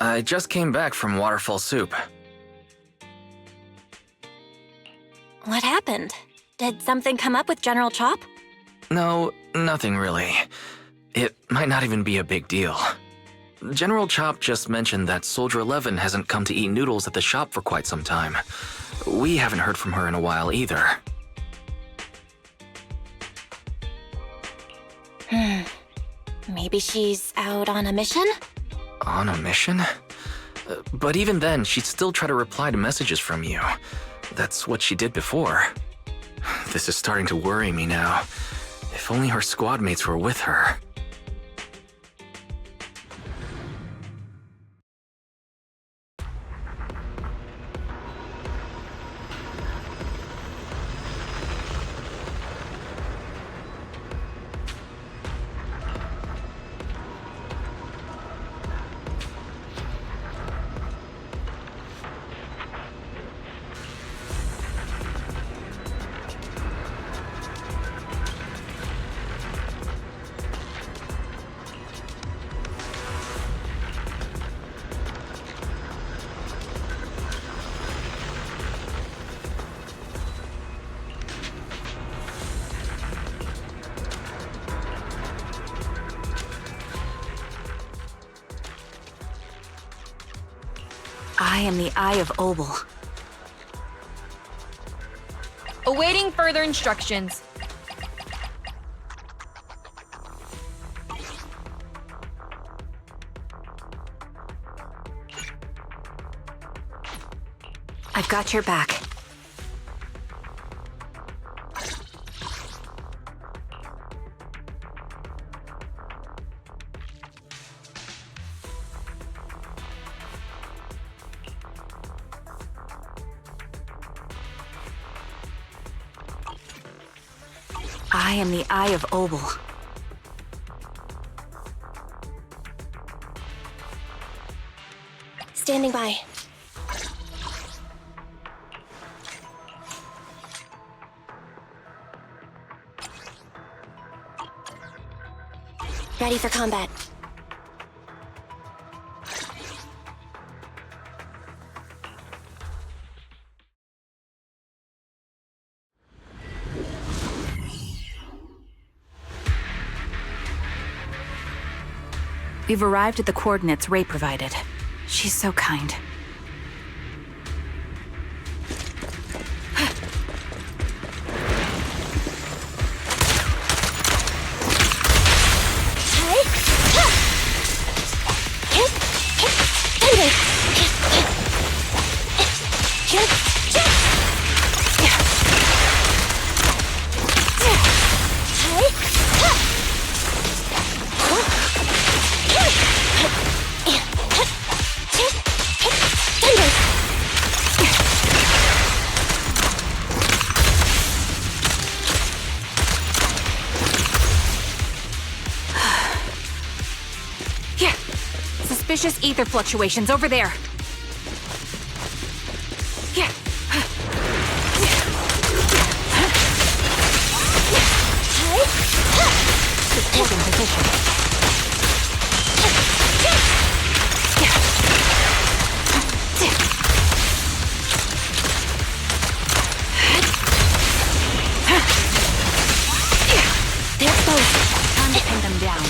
I just came back from Waterfall Soup. What happened? Did something come up with General Chop? No, nothing really. It might not even be a big deal. General Chop just mentioned that Soldier 11 hasn't come to eat noodles at the shop for quite some time. We haven't heard from her in a while either. Maybe she's out on a mission? On a mission? But even then, she'd still try to reply to messages from you. That's what she did before. This is starting to worry me now. If only her squad mates were with her. I am the Eye of Obel. Awaiting further instructions. I've got your back. I am the Eye of Obel. Standing by. Ready for combat. We've arrived at the coordinates Ray provided. She's so kind. Suspicious ether fluctuations over there. Yeah. Holding position. They're exposed. Time to pin them down.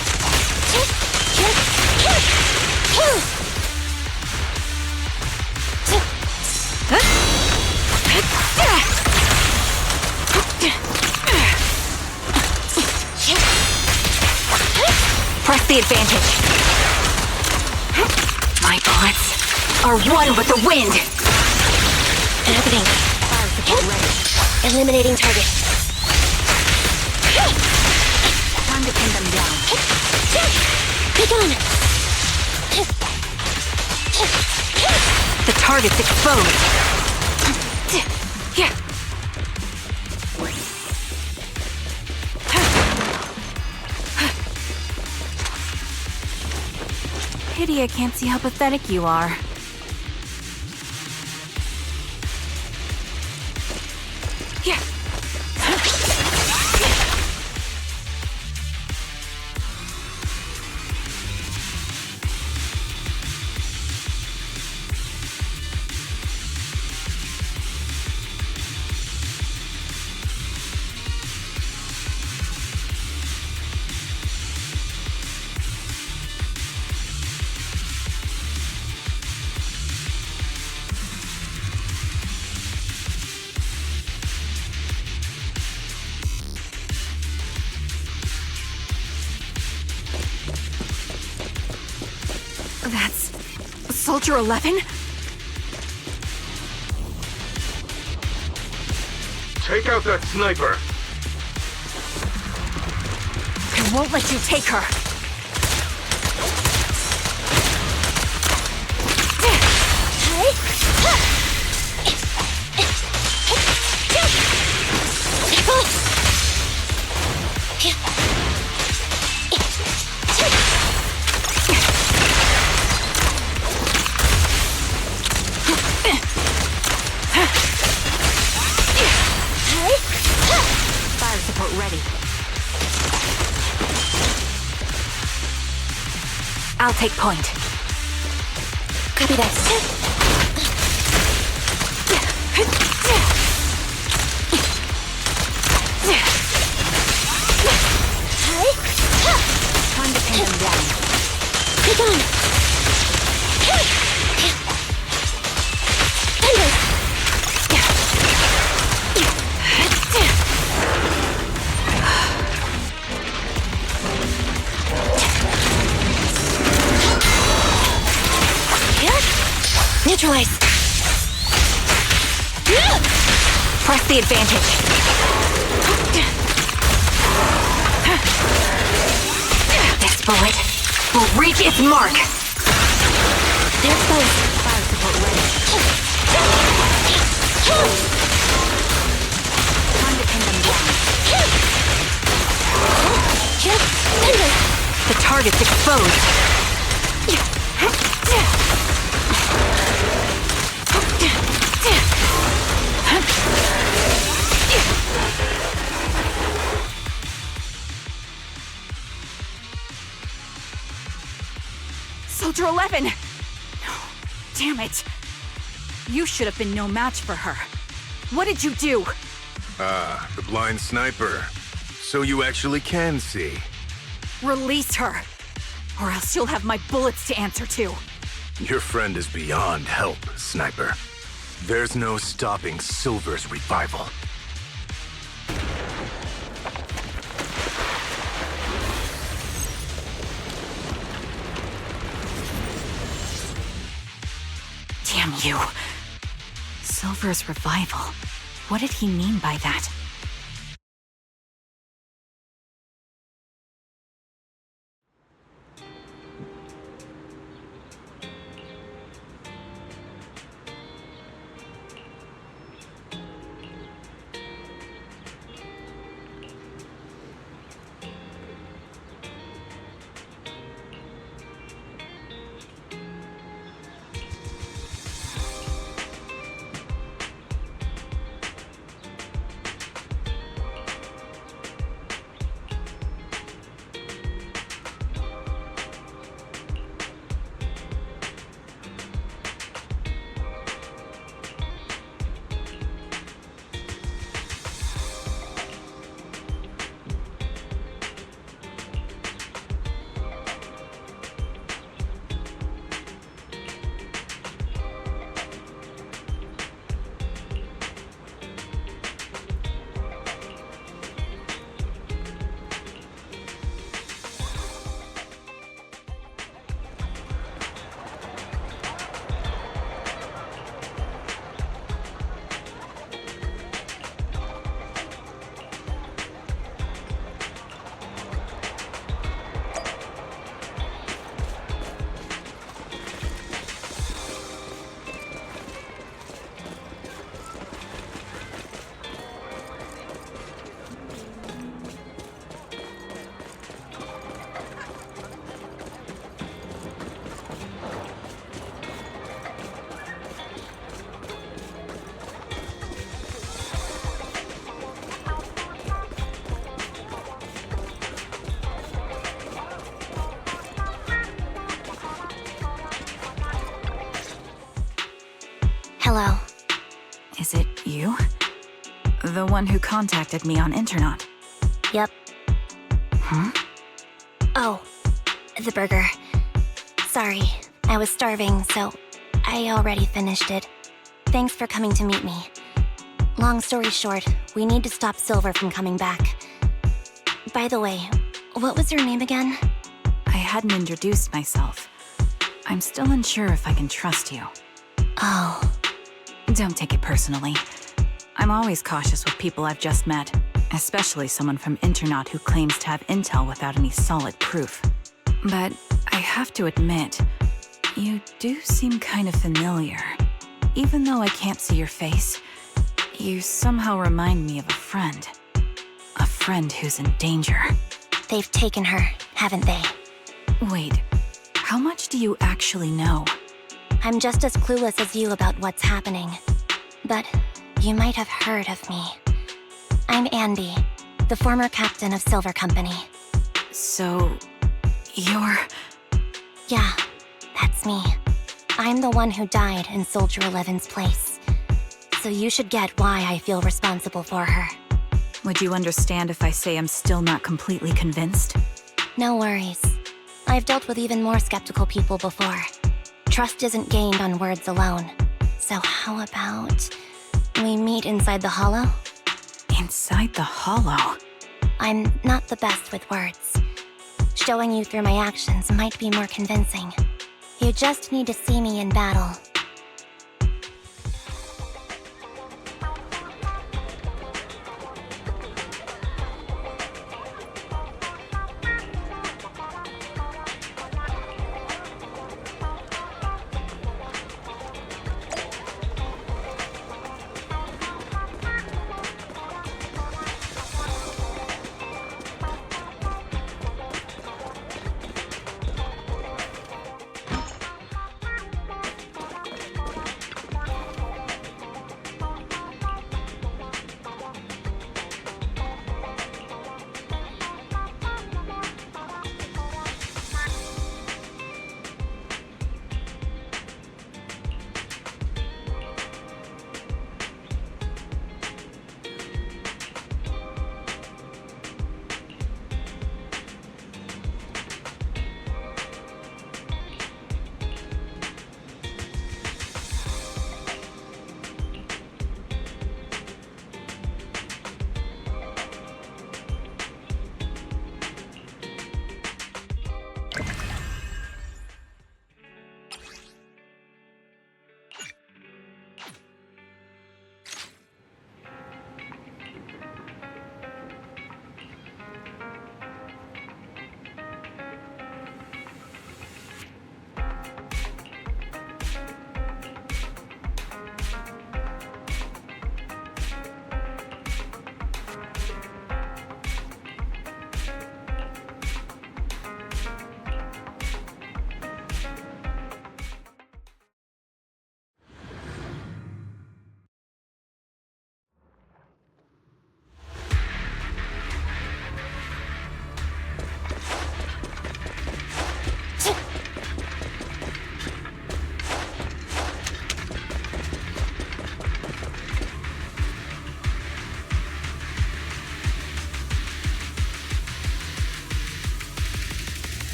Press the advantage. My bullets are one with the wind. Happening. Fire support ready. Eliminating target. Time to pin them down. Be gone. The target's exposed. Yeah. Pity I can't see how pathetic you are. Yeah. Soldier 11? Take out that sniper! I won't let you take her! Fire support ready. I'll take point. Copy that. Time to pin them down. Take on. Neutralize. Press the advantage. This bullet will reach its mark. They're close. Fire support ready. Time to pin them down. The target's exposed. Soldier 11! Damn it. You should have been no match for her. What did you do? Ah, the blind sniper. So you actually can see. Release her, or else you'll have my bullets to answer to. Your friend is beyond help, Sniper. There's no stopping Silver's revival. Damn you. Silver's revival. What did he mean by that? Hello. Is it you? The one who contacted me on Internet? Yep. Huh? Oh, the burger. Sorry, I was starving, so I already finished it. Thanks for coming to meet me. Long story short, we need to stop Silver from coming back. By the way, what was your name again? I hadn't introduced myself. I'm still unsure if I can trust you. Oh, Don't take it personally. I'm always cautious with people I've just met, especially someone from Internaut who claims to have intel without any solid proof. But I have to admit, you do seem kind of familiar. Even though I can't see your face, you somehow remind me of a friend. A friend who's in danger. they've taken her, haven't they? Wait, how much do you actually know? I'm just as clueless as you about what's happening. But you might have heard of me. I'm Anby, the former captain of Silver Company. So, you're... Yeah, that's me. I'm the one who died in Soldier 11's place. So you should get why I feel responsible for her. Would you understand if I say I'm still not completely convinced? No worries. I've dealt with even more skeptical people before. Trust isn't gained on words alone. So how about we meet inside the hollow? Inside the hollow? I'm not the best with words. Showing you through my actions might be more convincing. You just need to see me in battle.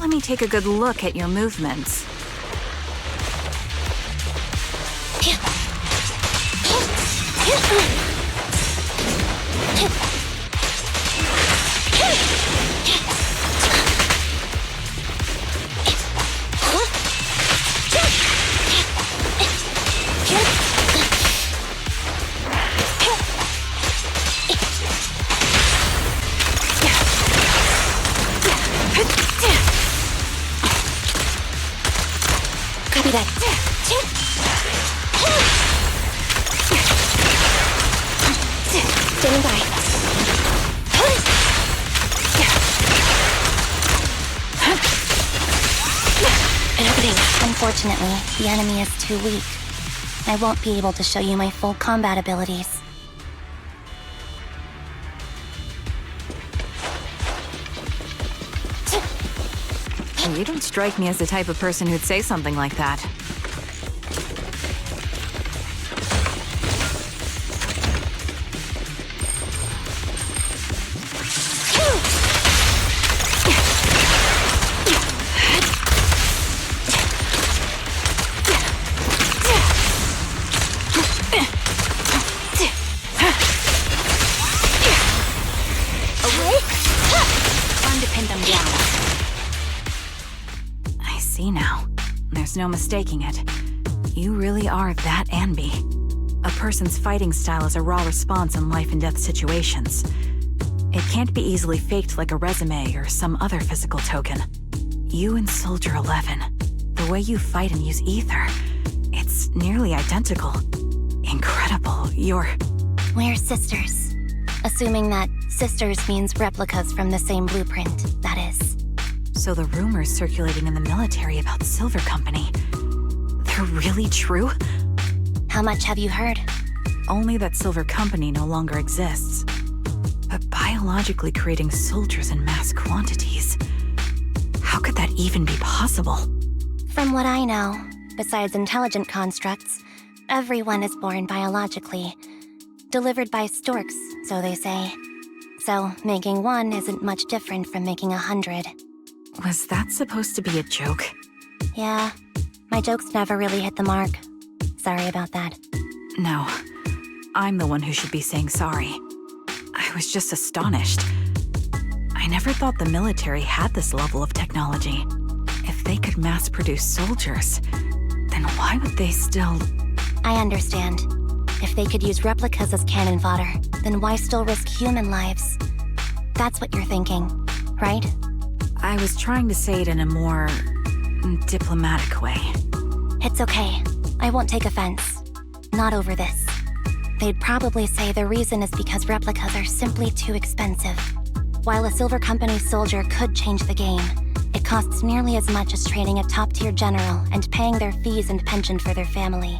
Let me take a good look at your movements. Copy that. Standing by. An opening. Unfortunately, the enemy is too weak. I won't be able to show you my full combat abilities. You don't strike me as the type of person who'd say something like that. see now. There's no mistaking it. You really are that Anby. A person's fighting style is a raw response in life and death situations. It can't be easily faked like a resume or some other physical token. You and Soldier 11, the way you fight and use ether, it's nearly identical. Incredible. We're sisters. Assuming that sisters means replicas from the same blueprint, that is. So the rumors circulating in the military about Silver Company, they're really true? How much have you heard? Only that Silver Company no longer exists. But biologically creating soldiers in mass quantities, how could that even be possible? From what I know, besides intelligent constructs, everyone is born biologically. Delivered by storks, so they say. So making one isn't much different from making 100. Was that supposed to be a joke? Yeah, my jokes never really hit the mark. Sorry about that. No, I'm the one who should be saying sorry. I was just astonished. I never thought the military had this level of technology. If they could mass-produce soldiers, then why would they still... I understand. If they could use replicas as cannon fodder, then why still risk human lives? That's what you're thinking, right? I was trying to say it in a more... diplomatic way. It's okay. I won't take offense. Not over this. They'd probably say the reason is because replicas are simply too expensive. While a Silver Company soldier could change the game, it costs nearly as much as training a top-tier general and paying their fees and pension for their family.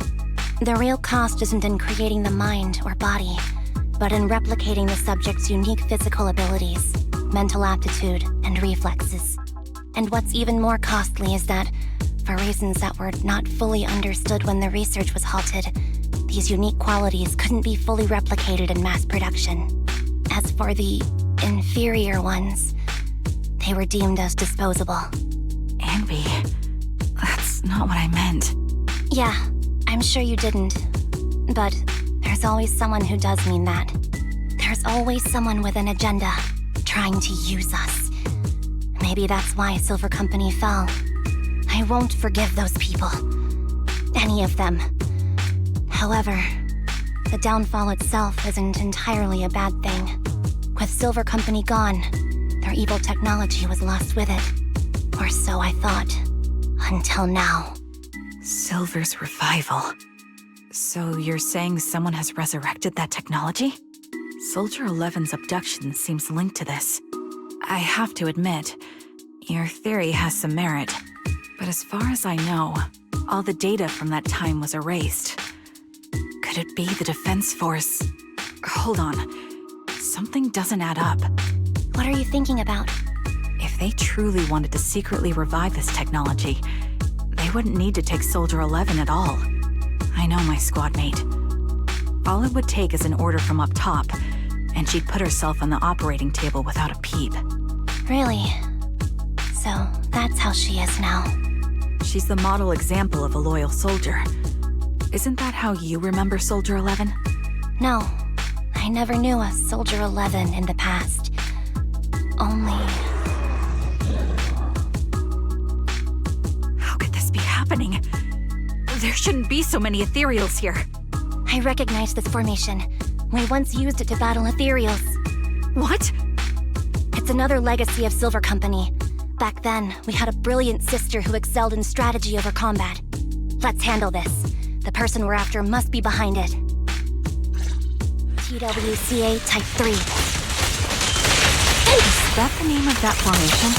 The real cost isn't in creating the mind or body, but in replicating the subject's unique physical abilities, mental aptitude, and reflexes. And what's even more costly is that, for reasons that were not fully understood when the research was halted, these unique qualities couldn't be fully replicated in mass production. As for the inferior ones, they were deemed as disposable. Anby, that's not what I meant. Yeah, I'm sure you didn't. But there's always someone who does mean that. There's always someone with an agenda, trying to use us. Maybe that's why Silver Company fell. I won't forgive those people. Any of them. However, the downfall itself isn't entirely a bad thing. With Silver Company gone, their evil technology was lost with it. Or so I thought. Until now. Silver's revival. So you're saying someone has resurrected that technology? Soldier 11's abduction seems linked to this. I have to admit, your theory has some merit. But as far as I know, all the data from that time was erased. Could it be the Defense Force? Hold on. Something doesn't add up. What are you thinking about? If they truly wanted to secretly revive this technology, they wouldn't need to take Soldier 11 at all. I know my squad mate. All it would take is an order from up top, and she'd put herself on the operating table without a peep. Really? So that's how she is now. She's the model example of a loyal soldier. Isn't that how you remember Soldier 11? No, I never knew a Soldier 11 in the past. Only... How could this be happening? There shouldn't be so many ethereals here. I recognize this formation. We once used it to battle ethereals. What? It's another legacy of Silver Company. Back then, we had a brilliant sister who excelled in strategy over combat. Let's handle this. The person we're after must be behind it. TWCA Type 3. Is that the name of that formation?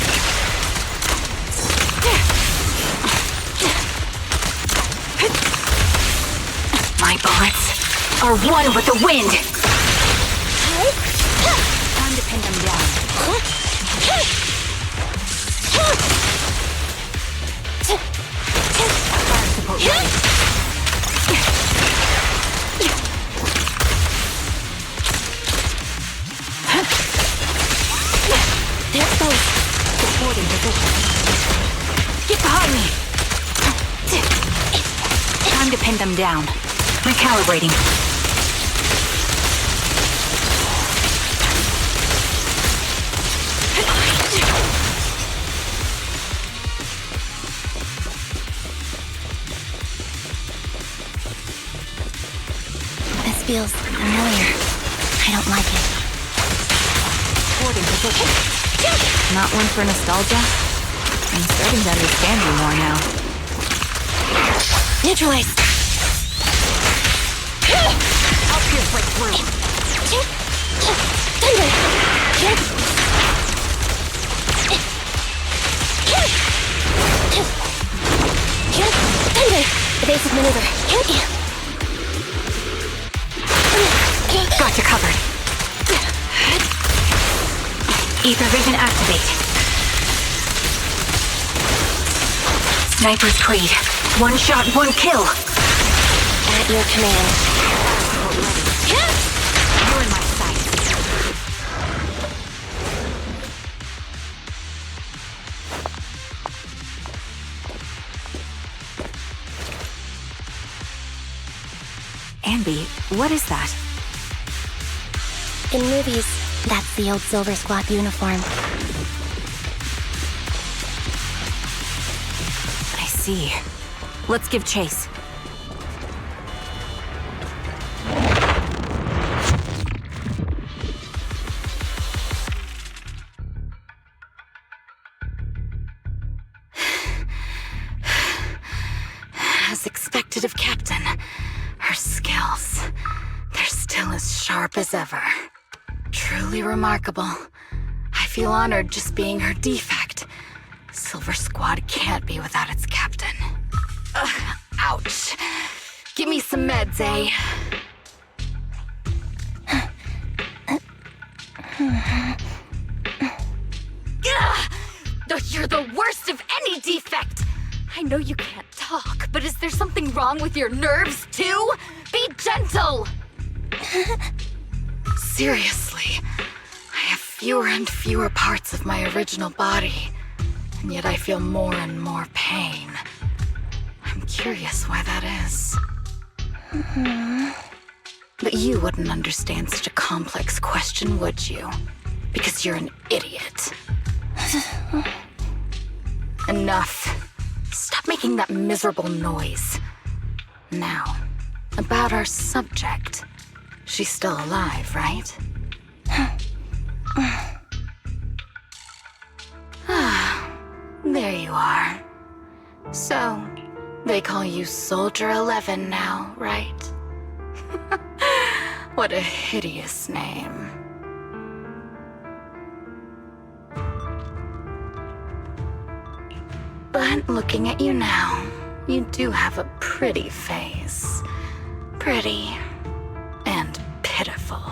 My bullets are one with the wind! Time to pin them down. Fire support ready. There's both. Supporting position. Get behind me! Time to pin them down. Recalibrating. feels familiar. I don't like it. Hoarding position. Not one for nostalgia? I'm starting to understand you more now. Neutralize! I'll pierce right through. Thunder! Thunder! Evasive maneuver. Got you covered. Ether vision activate. Sniper's Creed. One shot, one kill. At your command. You're in my sight. Anby, what is that? In movies, that's the old Silver Squad uniform. I see. Let's give chase. As expected of Captain, her skills, they're still as sharp as ever. Truly remarkable. I feel honored just being her defect. Silver Squad can't be without its captain. Ouch. Give me some meds, eh? You're the worst of any defect! I know you can't talk, but is there something wrong with your nerves, too? Be gentle! Seriously, I have fewer and fewer parts of my original body, and yet I feel more and more pain. I'm curious why that is. But you wouldn't understand such a complex question, would you? Because you're an idiot. Enough. Stop making that miserable noise. Now, about our subject. She's still alive, right? There you are. So, they call you Soldier 11 now, right? What a hideous name. But looking at you now, you do have a pretty face. Pretty and pitiful.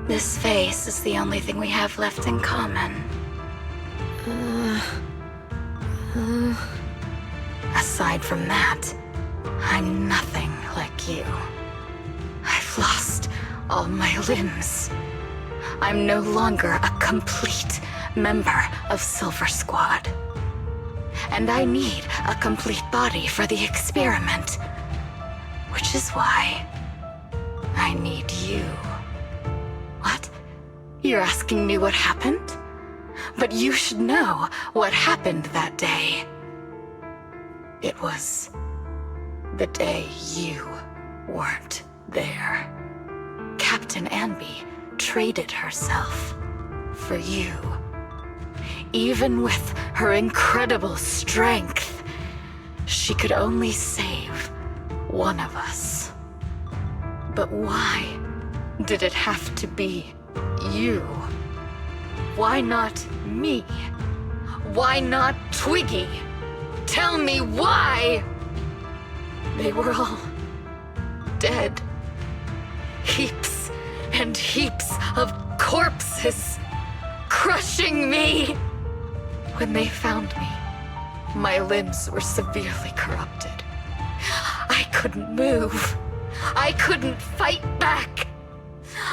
This face is the only thing we have left in common. Aside from that, I'm nothing like you. I've lost all my limbs. I'm no longer a complete member of Silver Squad. And I need a complete body for the experiment. Which is why I need you. What? You're asking me what happened? But you should know what happened that day. It was the day you weren't there. Captain Anby traded herself for you. Even with her incredible strength, she could only save one of us. But why did it have to be you? Why not me? Why not Twiggy? Tell me why! They were all dead. Heaps and heaps of corpses crushing me. When they found me, my limbs were severely corrupted. I couldn't move. I couldn't fight back.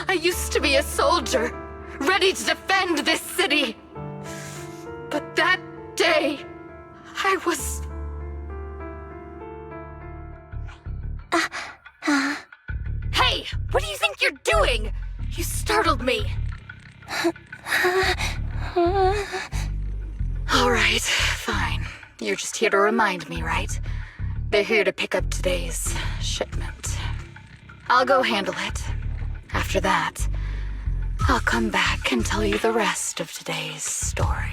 I used to be a soldier, ready to defend this city. But that day, I was... Hey, what do you think you're doing? You startled me. All right, fine. You're just here to remind me, right? They're here to pick up today's shipment. I'll go handle it. After that, I'll come back and tell you the rest of today's story.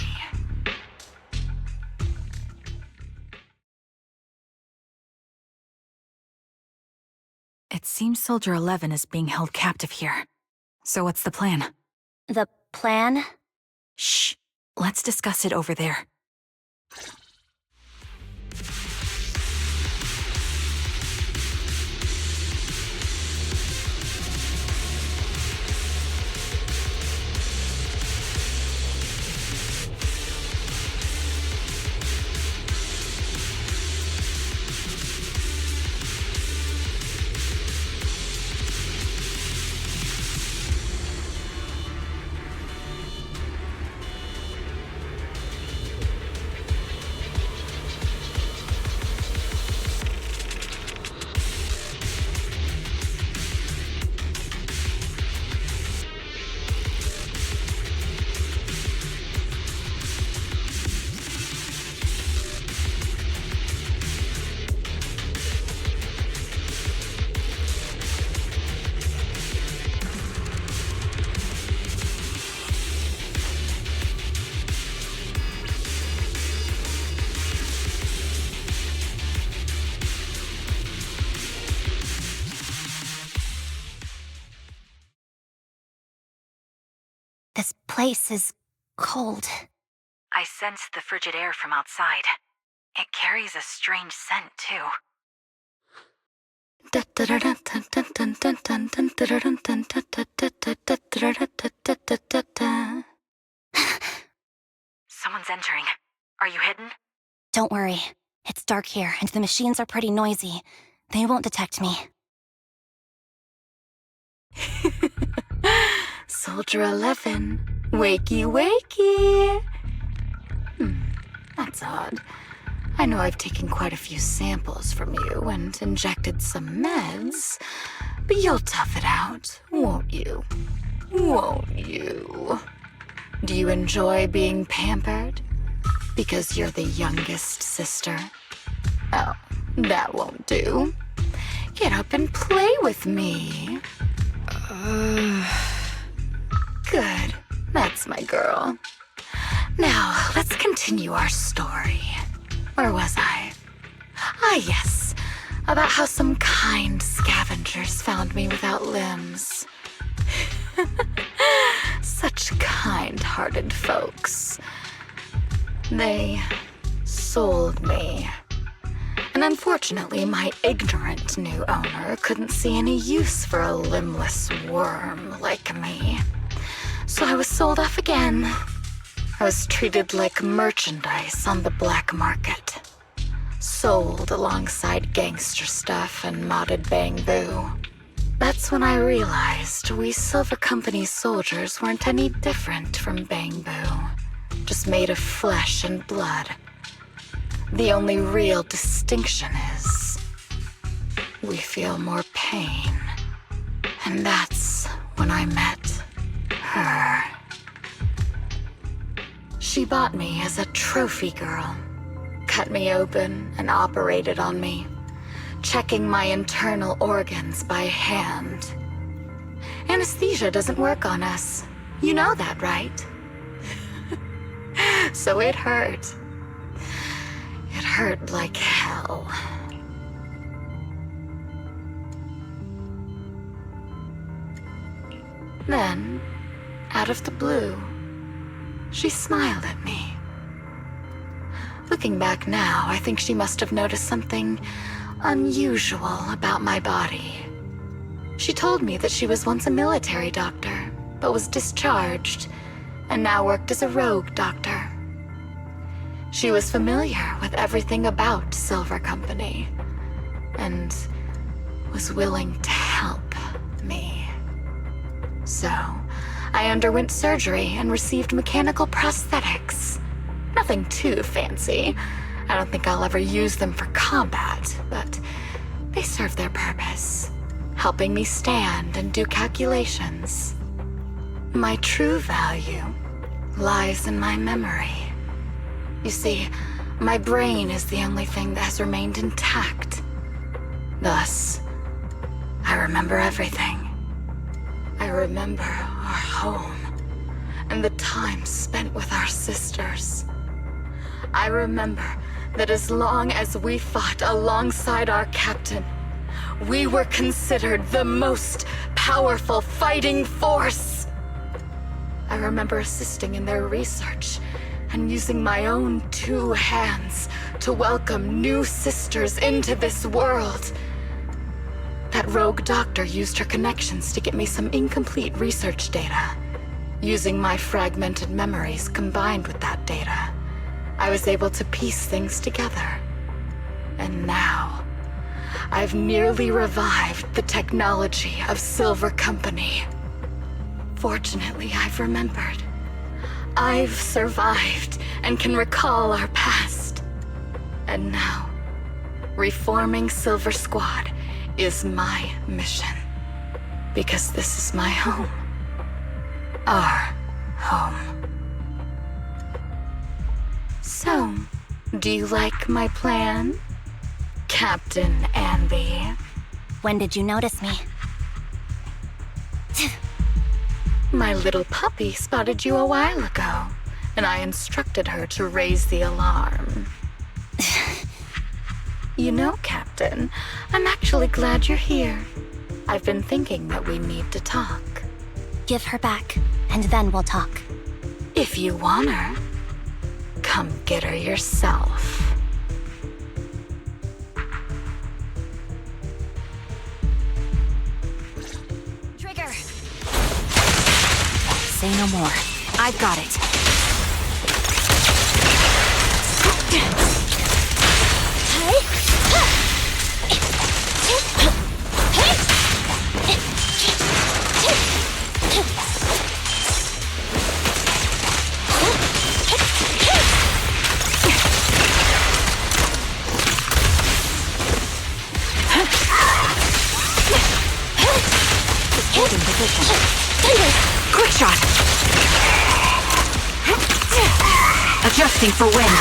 It seems Soldier 11 is being held captive here. So what's the plan? The plan? Shh. Let's discuss it over there. This place is cold. I sensed the frigid air from outside. It carries a strange scent, too. Someone's entering. Are you hidden? Don't worry. It's dark here, and the machines are pretty noisy. They won't detect me. Soldier 11, wakey wakey. That's odd. I know I've taken quite a few samples from you and injected some meds, but you'll tough it out, won't you? Won't you? Do you enjoy being pampered? Because you're the youngest sister? Oh, that won't do. Get up and play with me. Good. That's my girl. Now, let's continue our story. Where was I? Ah, yes. About how some kind scavengers found me without limbs. Such kind-hearted folks. They sold me. And unfortunately, my ignorant new owner couldn't see any use for a limbless worm like me. So I was sold off again. I was treated like merchandise on the black market. Sold alongside gangster stuff and modded bamboo. That's when I realized we Silver Company soldiers weren't any different from bamboo. Just made of flesh and blood. The only real distinction is we feel more pain. And that's when I met her. She bought me as a trophy girl, cut me open and operated on me, checking my internal organs by hand. Anesthesia doesn't work on us. You know that, right? So it hurt. It hurt like hell. Then, out of the blue, she smiled at me. Looking back now, I think she must have noticed something unusual about my body. She told me that she was once a military doctor, but was discharged, and now worked as a rogue doctor. She was familiar with everything about Silver Company, and was willing to help me. So, I underwent surgery and received mechanical prosthetics. Nothing too fancy. I don't think I'll ever use them for combat, but they serve their purpose, helping me stand and do calculations. My true value lies in my memory. You see, my brain is the only thing that has remained intact. Thus, I remember everything. I remember our home and the time spent with our sisters. I remember that as long as we fought alongside our captain, we were considered the most powerful fighting force. I remember assisting in their research and using my own 2 hands to welcome new sisters into this world. That rogue doctor used her connections to get me some incomplete research data. Using my fragmented memories combined with that data, I was able to piece things together. And now, I've nearly revived the technology of Silver Company. Fortunately, I've remembered. I've survived and can recall our past. And now, reforming Silver Squad is my mission. Because this is my home. Our home. So, do you like my plan, Captain Anby? When did you notice me? My little puppy spotted you a while ago, and I instructed her to raise the alarm. You know, Captain, I'm actually glad you're here. I've been thinking that we need to talk. Give her back, and then we'll talk. If you want her, come get her yourself. Trigger! Say no more. I've got it. Holding position. Quick shot. Adjusting for wind.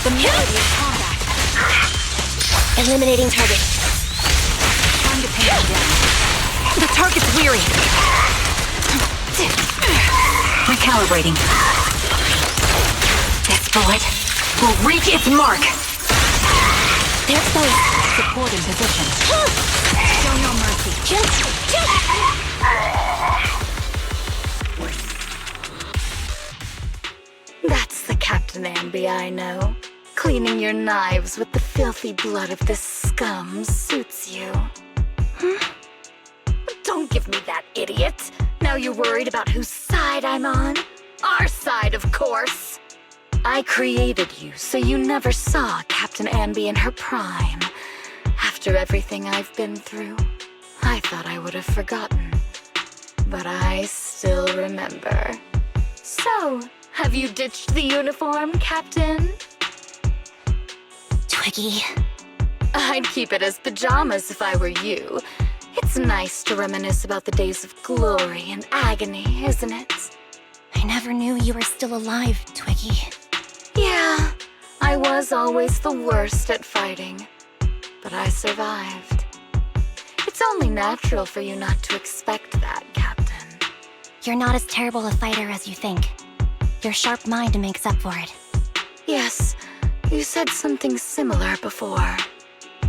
The melody of combat. Eliminating target. Time to pin him down. The target's weary. Recalibrating. This bullet will reach its mark. They're exposed. Support in position. Show no mercy. That's the Captain Anby I know. Cleaning your knives with the filthy blood of this scum suits you. Don't give me that, idiot. Now you're worried about whose side I'm on? Our side, of course. I created you so you never saw Captain Anby in her prime. After everything I've been through, I thought I would have forgotten. But I still remember. So, have you ditched the uniform, Captain? Twiggy. I'd keep it as pajamas if I were you. It's nice to reminisce about the days of glory and agony, isn't it? I never knew you were still alive, Twiggy. Yeah, I was always the worst at fighting, but I survived. It's only natural for you not to expect that, Captain. You're not as terrible a fighter as you think. Your sharp mind makes up for it. Yes, you said something similar before.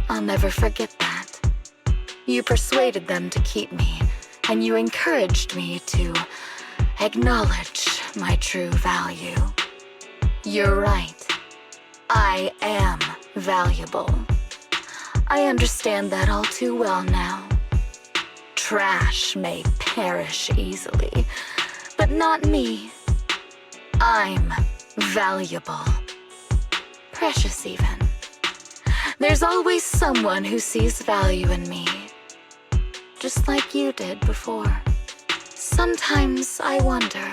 I'll never forget that. You persuaded them to keep me, and you encouraged me to acknowledge my true value. You're right. I am valuable. I understand that all too well now. Trash may perish easily, but not me. I'm valuable. Precious even. There's always someone who sees value in me. Just like you did before. Sometimes I wonder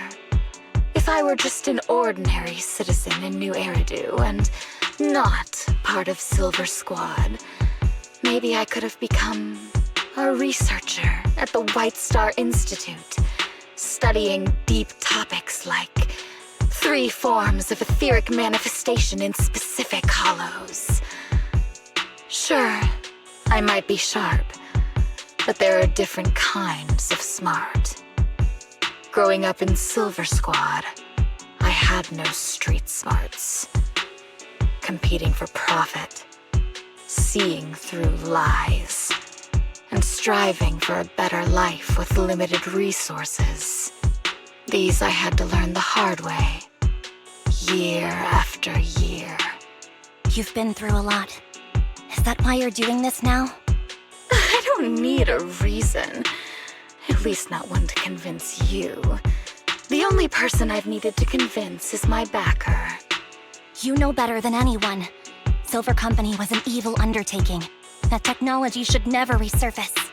if I were just an ordinary citizen in New Eridu and not part of Silver Squad, maybe I could have become a researcher at the White Star Institute, studying deep topics like 3 forms of etheric manifestation in specific hollows. Sure, I might be sharp, but there are different kinds of smart. Growing up in Silver Squad, I had no street smarts. Competing for profit, seeing through lies, and striving for a better life with limited resources. These I had to learn the hard way, year after year. You've been through a lot. Is that why you're doing this now? I don't need a reason. At least not one to convince you. The only person I've needed to convince is my backer. You know better than anyone. Silver Company was an evil undertaking. That technology should never resurface.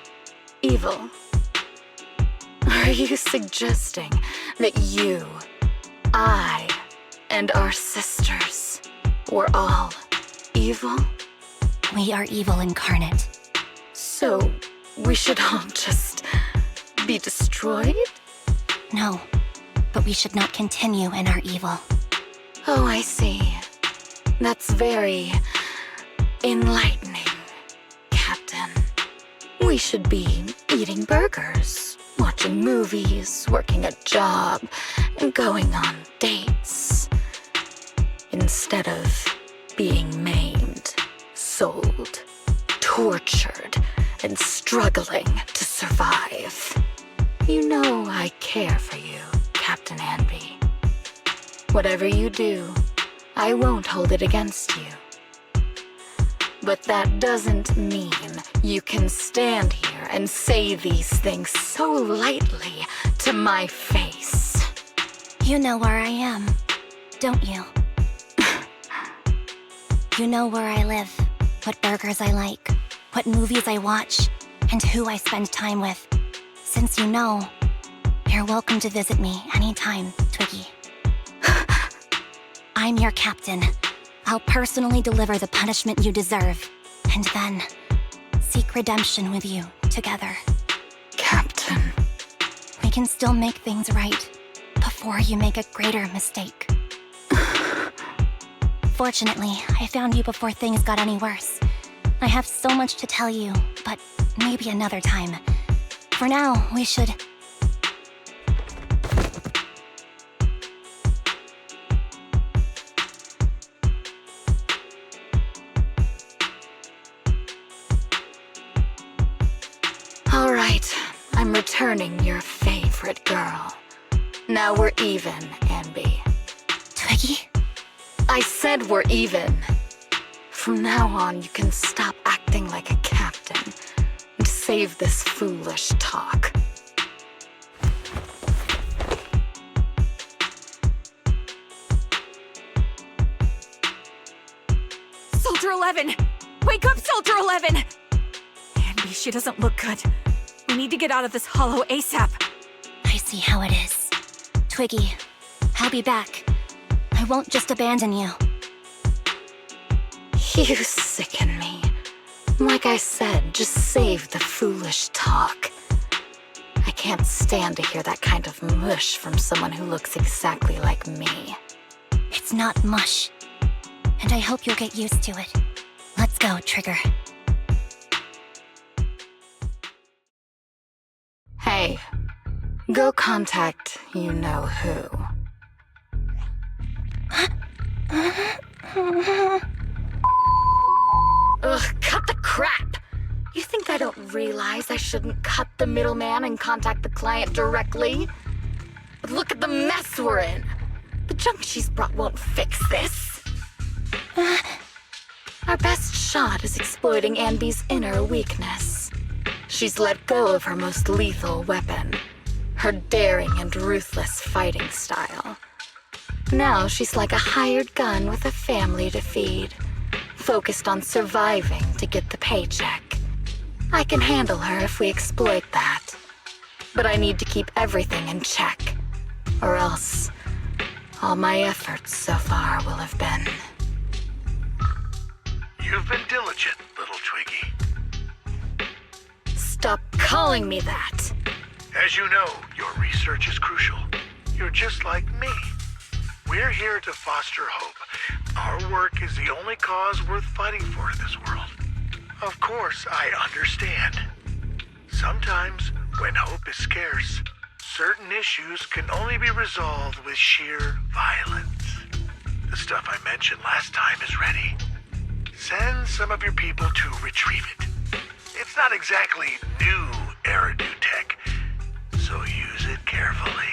Evil? Are you suggesting that you, I, and our sisters were all evil? We are evil incarnate. So, we should all just be destroyed? No, but we should not continue in our evil. Oh, I see. That's very enlightening, Captain. We should be eating burgers, watching movies, working a job, and going on dates. Instead of being maimed, sold, tortured, and struggling to survive. You know I care for you, Captain Anby. Whatever you do, I won't hold it against you. But that doesn't mean you can stand here and say these things so lightly to my face. You know where I am, don't you? You know where I live, what burgers I like, what movies I watch, and who I spend time with. Since you know, you're welcome to visit me anytime, Twiggy. I'm your captain. I'll personally deliver the punishment you deserve, and then seek redemption with you together. Captain. We can still make things right before you make a greater mistake. Fortunately, I found you before things got any worse. I have so much to tell you, but maybe another time. For now, we should... All right, I'm returning your favorite girl. Now we're even, Anby. Twiggy? I said we're even. From now on, you can stop acting like a captain and save this foolish talk. Soldier 11! Wake up, Soldier 11! Anby, she doesn't look good. We need to get out of this hollow ASAP. I see how it is. Twiggy, I'll be back. I won't just abandon you. You sicken me. Like I said, just save the foolish talk. I can't stand to hear that kind of mush from someone who looks exactly like me. It's not mush. And I hope you'll get used to it. Let's go, Trigger. Hey, go contact you-know-who. Ugh, cut the crap! You think I don't realize I shouldn't cut the middleman and contact the client directly? But look at the mess we're in! The junk she's brought won't fix this. Our best shot is exploiting Anby's inner weakness. She's let go of her most lethal weapon, her daring and ruthless fighting style. Now she's like a hired gun with a family to feed, focused on surviving to get the paycheck. I can handle her if we exploit that. But I need to keep everything in check, or else all my efforts so far will have been... You've been diligent, little Twiggy. Stop calling me that! As you know, your research is crucial. You're just like me. We're here to foster hope. Our work is the only cause worth fighting for in this world. Of course, I understand. Sometimes, when hope is scarce, certain issues can only be resolved with sheer violence. The stuff I mentioned last time is ready. Send some of your people to retrieve it. It's not exactly new Eridu tech, so use it carefully.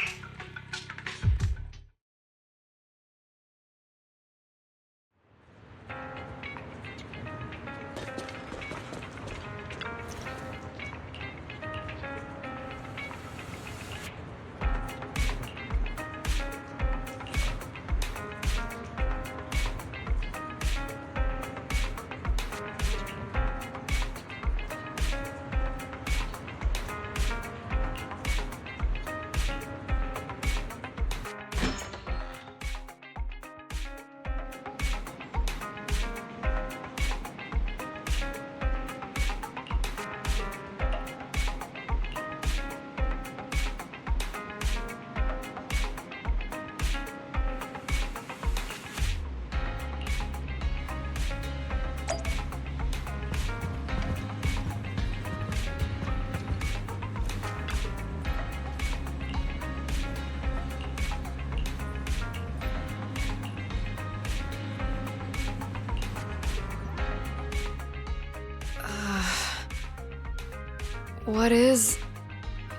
What is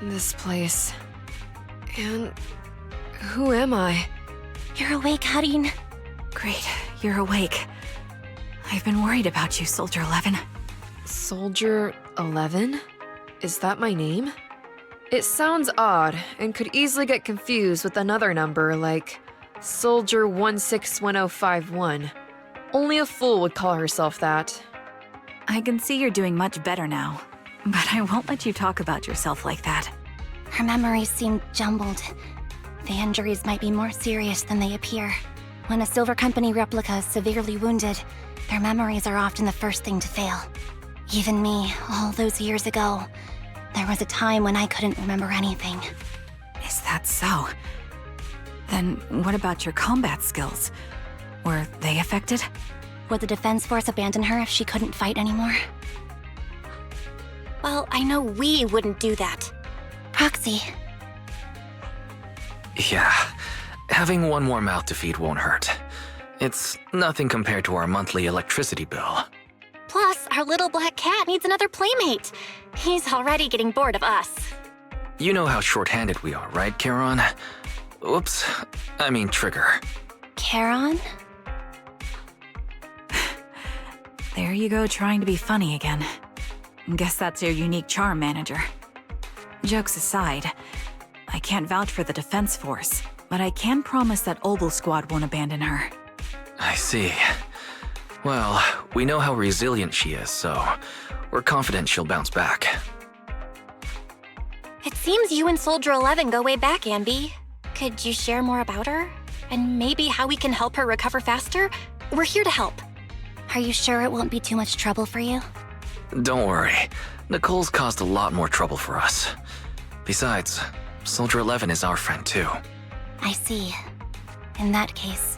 this place? And who am I? You're awake, Cunning. Great, you're awake. I've been worried about you, Soldier 11. Soldier 11? Is that my name? It sounds odd and could easily get confused with another number like Soldier 161051. Only a fool would call herself that. I can see you're doing much better now, but I won't let you talk about yourself like that. Her memories seem jumbled. The injuries might be more serious than they appear. When a Silver Company replica is severely wounded, their memories are often the first thing to fail. Even me, all those years ago, there was a time when I couldn't remember anything. Is that so? Then what about your combat skills? Were they affected? Would the Defense Force abandon her if she couldn't fight anymore? Well, I know we wouldn't do that. Proxy. Yeah, having one more mouth to feed won't hurt. It's nothing compared to our monthly electricity bill. Plus, our little black cat needs another playmate. He's already getting bored of us. You know how short-handed we are, right, Charon? Oops, I mean Trigger. Charon? There you go, trying to be funny again. Guess that's your unique charm, Manager. Jokes aside, I can't vouch for the Defense Force, but I can promise that Obel Squad won't abandon her. I see. Well, we know how resilient she is, so we're confident she'll bounce back. It seems you and Soldier 11 go way back, Anby. Could you share more about her? And maybe how we can help her recover faster? We're here to help. Are you sure it won't be too much trouble for you? Don't worry. Nicole's caused a lot more trouble for us. Besides, Soldier 11 is our friend too. I see. In that case,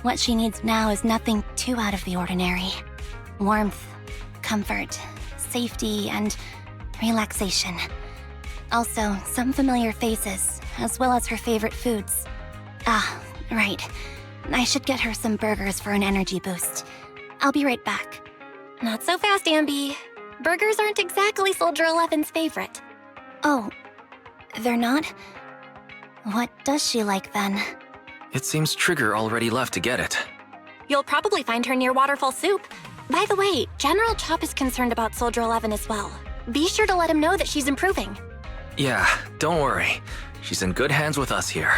what she needs now is nothing too out of the ordinary. Warmth, comfort, safety, and relaxation. Also, some familiar faces, as well as her favorite foods. Ah, right. I should get her some burgers for an energy boost. I'll be right back. Not so fast, Anby. Burgers aren't exactly Soldier 11's favorite. Oh, they're not? What does she like then? It seems Trigger already left to get it. You'll probably find her near Waterfall Soup. By the way, General Chop is concerned about Soldier 11 as well. Be sure to let him know that she's improving. Yeah, don't worry. She's in good hands with us here.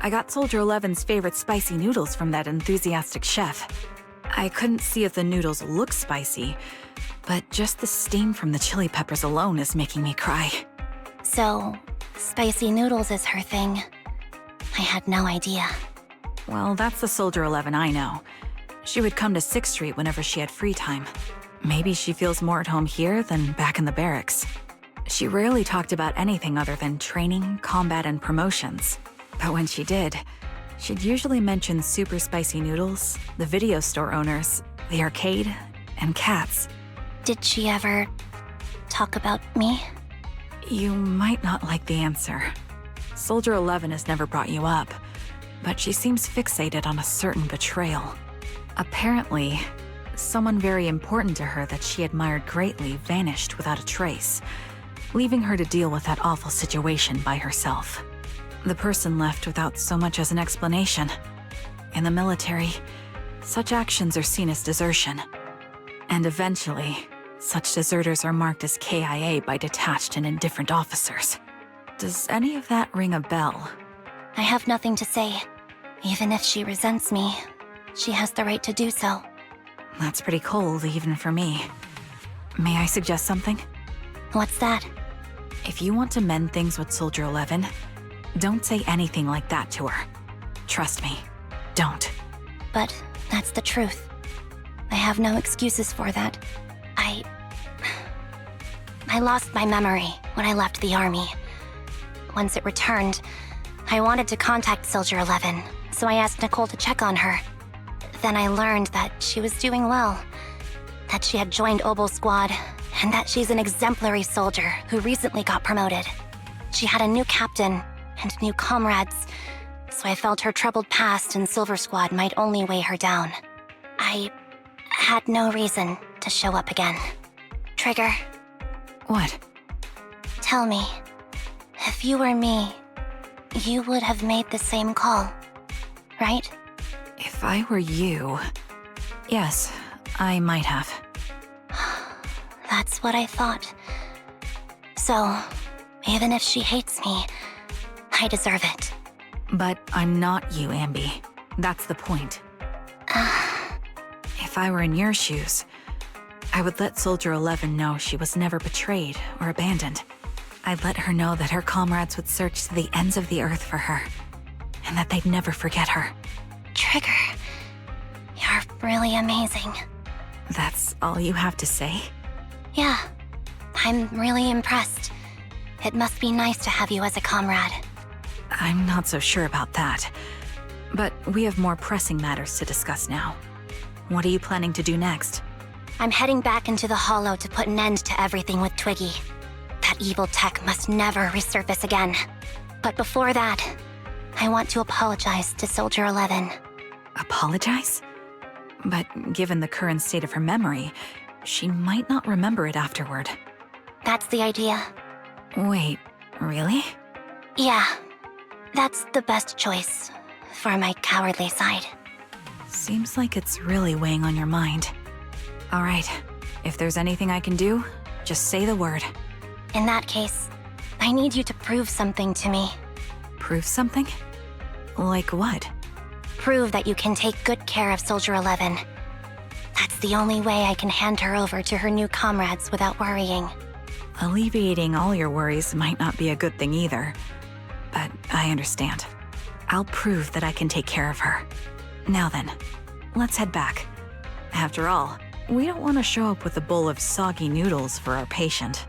I got Soldier 11's favorite spicy noodles from that enthusiastic chef. I couldn't see if the noodles look spicy, but just the steam from the chili peppers alone is making me cry. So, spicy noodles is her thing. I had no idea. Well, that's the Soldier 11 I know. She would come to 6th Street whenever she had free time. Maybe she feels more at home here than back in the barracks. She rarely talked about anything other than training, combat, and promotions. But when she did, she'd usually mention super spicy noodles, the video store owners, the arcade, and cats. Did she ever talk about me? You might not like the answer. Soldier 11 has never brought you up, but she seems fixated on a certain betrayal. Apparently, someone very important to her that she admired greatly vanished without a trace, leaving her to deal with that awful situation by herself. The person left without so much as an explanation. In the military, such actions are seen as desertion. And eventually, such deserters are marked as KIA by detached and indifferent officers. Does any of that ring a bell? I have nothing to say. Even if she resents me, she has the right to do so. That's pretty cold, even for me. May I suggest something? What's that? If you want to mend things with Soldier 11, don't say anything like that to her. Trust me, don't. But that's the truth. I have no excuses for that. I lost my memory when I left the army. Once it returned, I wanted to contact Soldier 11, so I asked Nicole to check on her. Then I learned that she was doing well, that she had joined Obel Squad, and that she's an exemplary soldier who recently got promoted. She had a new captain and new comrades, so I felt her troubled past in Silver Squad might only weigh her down. I had no reason to show up again. Trigger, What? tell me, if you were me, you would have made the same call, right? If I were you... Yes, I might have. That's what I thought. So, even if she hates me, I deserve it. But I'm not you, Anby. That's the point. If I were in your shoes, I would let Soldier 11 know she was never betrayed or abandoned. I'd let her know that her comrades would search to the ends of the earth for her, and that they'd never forget her. Trigger, you're really amazing. That's all you have to say? Yeah, I'm really impressed. It must be nice to have you as a comrade. I'm not so sure about that. But we have more pressing matters to discuss now. What are you planning to do next? I'm heading back into the Hollow to put an end to everything with Twiggy. That evil tech must never resurface again. But before that, I want to apologize to Soldier 11. Apologize? But given the current state of her memory, she might not remember it afterward. That's the idea. Wait, really? Yeah, that's the best choice for my cowardly side. Seems like it's really weighing on your mind. All right, if there's anything I can do, just say the word. In that case, I need you to prove something to me. Prove something? Like what? Prove that you can take good care of Soldier 11. That's the only way I can hand her over to her new comrades without worrying. Alleviating all your worries might not be a good thing either. But I understand. I'll prove that I can take care of her. Now then, let's head back. After all, we don't want to show up with a bowl of soggy noodles for our patient.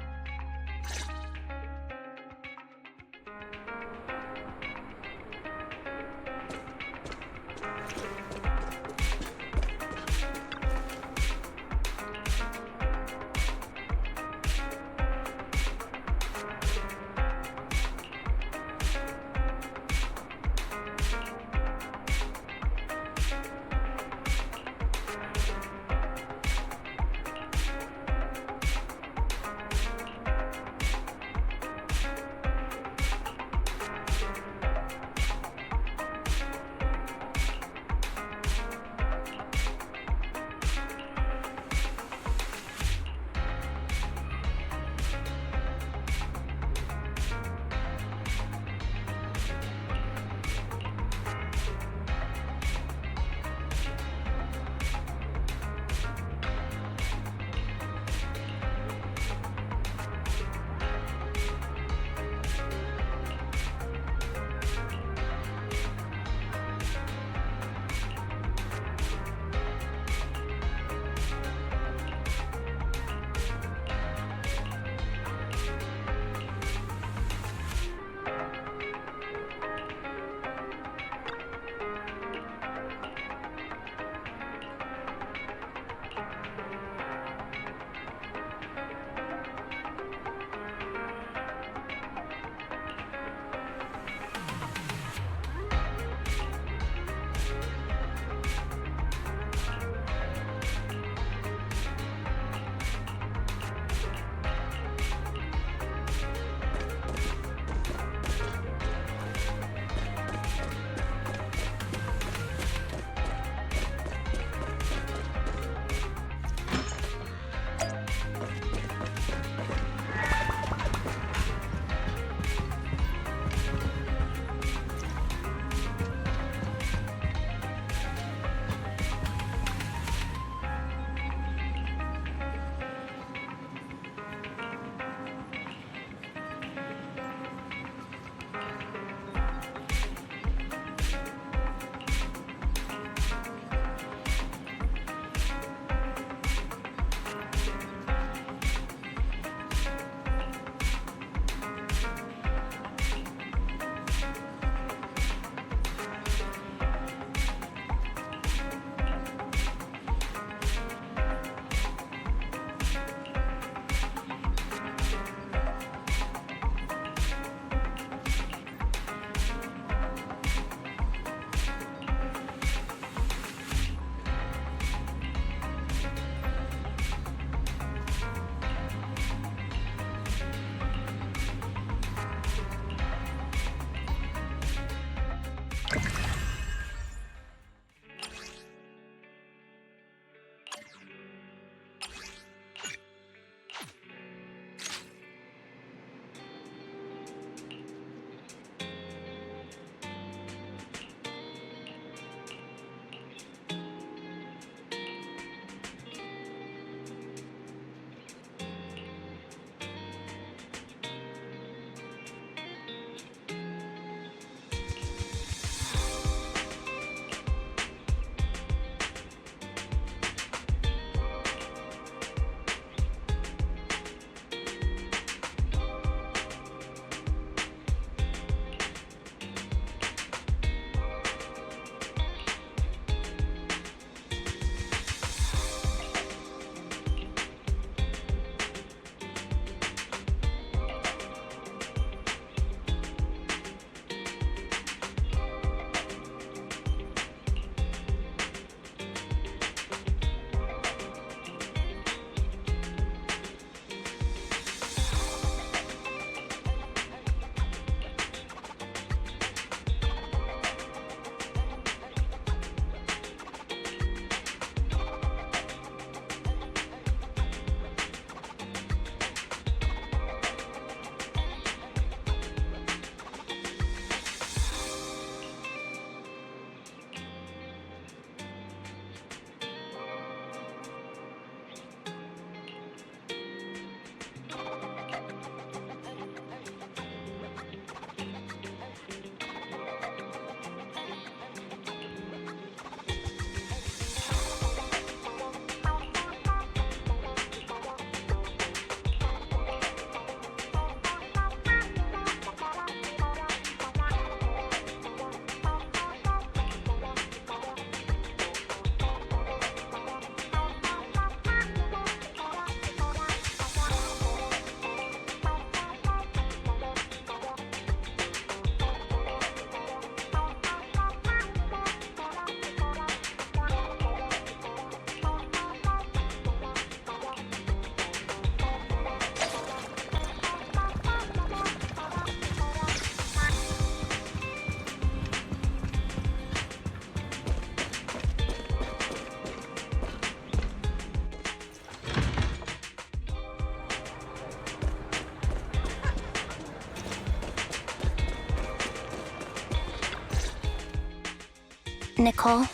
Nicole.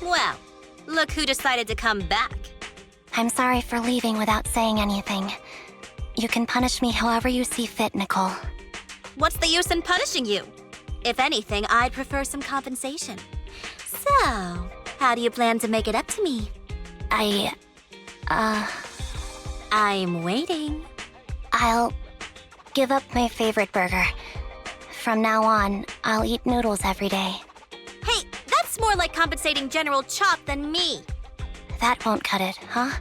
Well, look who decided to come back. I'm sorry for leaving without saying anything. You can punish me however you see fit, Nicole. What's the use in punishing you? If anything, I'd prefer some compensation. So, how do you plan to make it up to me? I'm waiting. I'll give up my favorite burger. From now on, I'll eat noodles every day. Hey, that's more like compensating General Chop than me. That won't cut it, huh?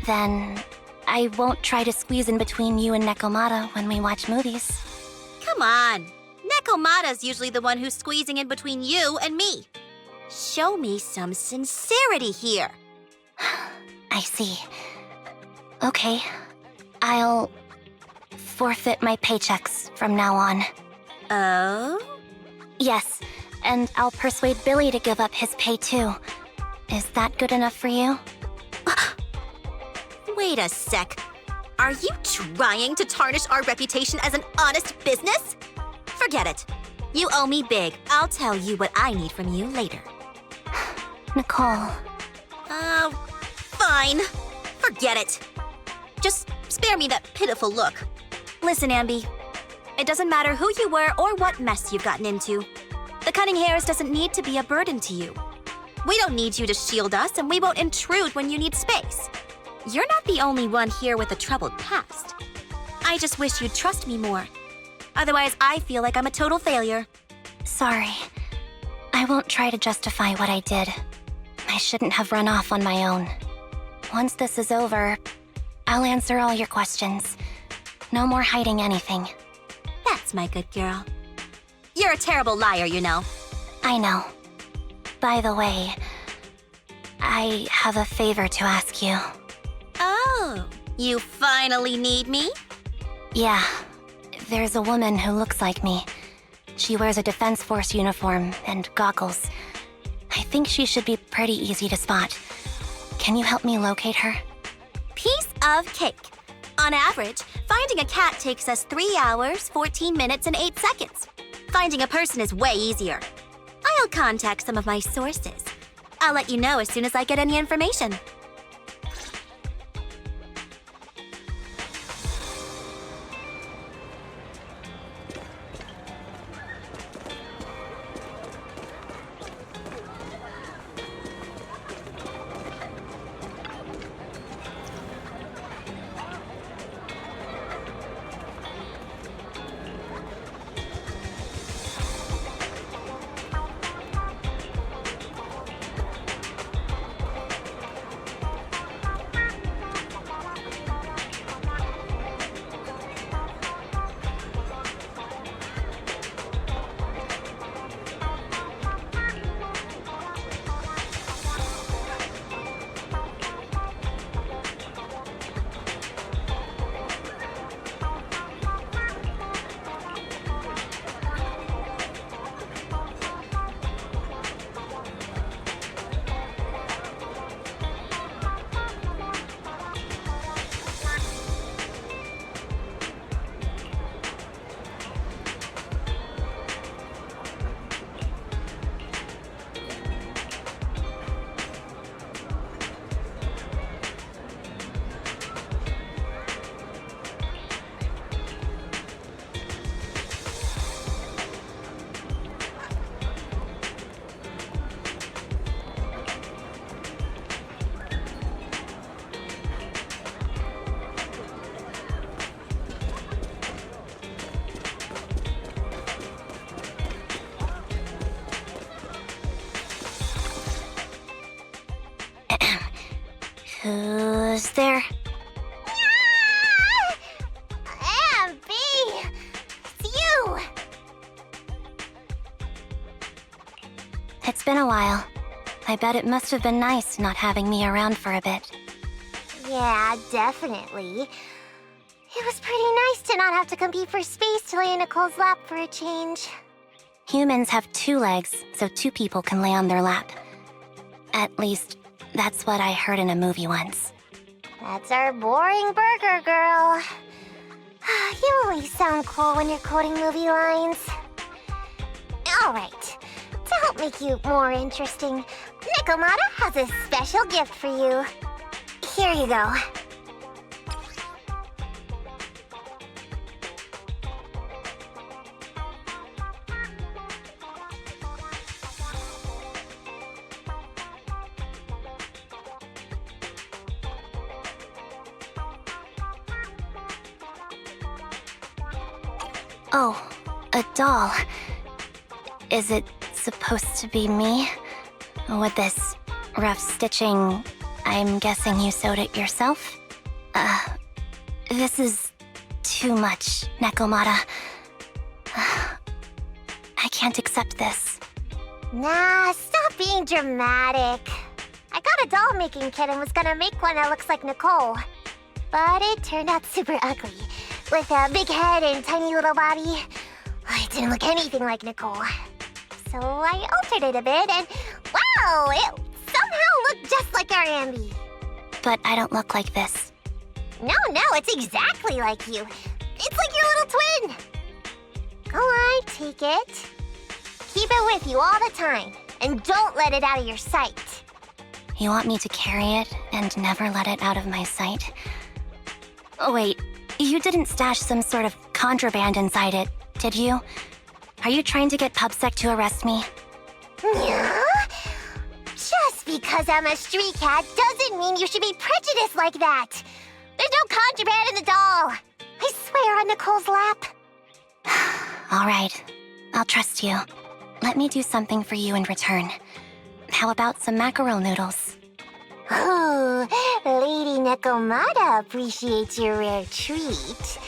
Then I won't try to squeeze in between you and Nekomata when we watch movies. Come on. Nekomata's usually the one who's squeezing in between you and me. Show me some sincerity here. I see. Okay, I'll forfeit my paychecks from now on. Oh? Yes, and I'll persuade Billy to give up his pay too. Is that good enough for you? Wait a sec. Are you trying to tarnish our reputation as an honest business? Forget it. You owe me big. I'll tell you what I need from you later. Nicole. Oh, fine. Forget it. Just spare me that pitiful look. Listen, Anby. It doesn't matter who you were or what mess you've gotten into. The Cunning Hares doesn't need to be a burden to you. We don't need you to shield us, and we won't intrude when you need space. You're not the only one here with a troubled past. I just wish you'd trust me more. Otherwise, I feel like I'm a total failure. Sorry. I won't try to justify what I did. I shouldn't have run off on my own. Once this is over, I'll answer all your questions. No more hiding anything. That's my good girl. You're a terrible liar, you know. I know. By the way, I have a favor to ask you. Oh, you finally need me? Yeah. There's a woman who looks like me. She wears a Defense Force uniform and goggles. I think she should be pretty easy to spot. Can you help me locate her? Piece of cake. On average, finding a cat takes us 3 hours, 14 minutes, and 8 seconds. Finding a person is way easier. I'll contact some of my sources. I'll let you know as soon as I get any information. Who's there? Anby! It's you! It's been a while. I bet it must have been nice not having me around for a bit. Yeah, definitely. It was pretty nice to not have to compete for space to lay in Nicole's lap for a change. Humans have 2 legs, so 2 people can lay on their lap. At least, that's what I heard in a movie once. That's our boring burger girl. You always sound cool when you're quoting movie lines. Alright, to help won't make you more interesting, Nekomata has a special gift for you. Here you go. Oh, a doll. Is it supposed to be me? With this rough stitching, I'm guessing you sewed it yourself? This is too much, Nekomata. I can't accept this. Nah, stop being dramatic. I got a doll making kit and was gonna make one that looks like Nicole. But it turned out super ugly, with a big head and tiny little body. It didn't look anything like Nicole. So I altered it a bit and wow, it somehow looked just like our Anby. But I don't look like this. No, it's exactly like you. It's like your little twin. Go on, take it. Keep it with you all the time, and don't let it out of your sight. You want me to carry it and never let it out of my sight? Oh, wait, you didn't stash some sort of contraband inside it, did you? Are you trying to get PubSec to arrest me? Yeah? Just because I'm a street cat doesn't mean you should be prejudiced like that. There's no contraband in the doll. I swear on Nicole's lap. All right, I'll trust you. Let me do something for you in return. How about some mackerel noodles? Oh, Lady Nekomata appreciates your rare treat.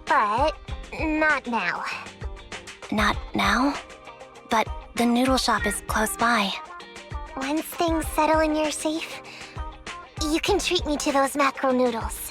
But not now. Not now? But the noodle shop is close by. Once things settle and you're safe, you can treat me to those mackerel noodles.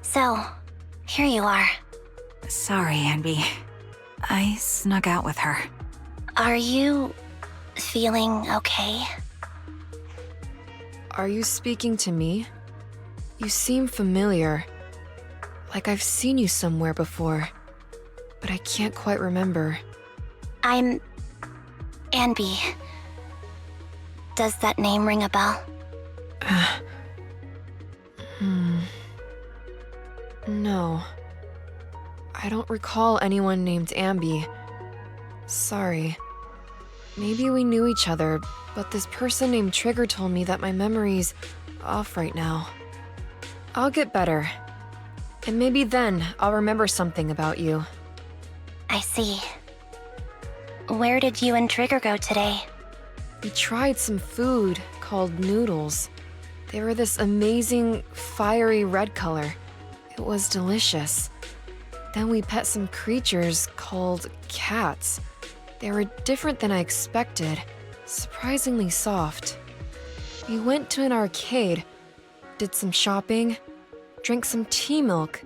So, here you are. Sorry, Anby. I snuck out with her. Are you feeling okay? Are you speaking to me? You seem familiar. Like I've seen you somewhere before, but I can't quite remember. I'm Anby. Does that name ring a bell? No. I don't recall anyone named Anby. Sorry. Maybe we knew each other, but this person named Trigger told me that my memory's off right now. I'll get better. And maybe then I'll remember something about you. I see. Where did you and Trigger go today? We tried some food called noodles. They were this amazing, fiery red color. It was delicious. Then we pet some creatures called cats. They were different than I expected, surprisingly soft. We went to an arcade, did some shopping, drank some tea milk,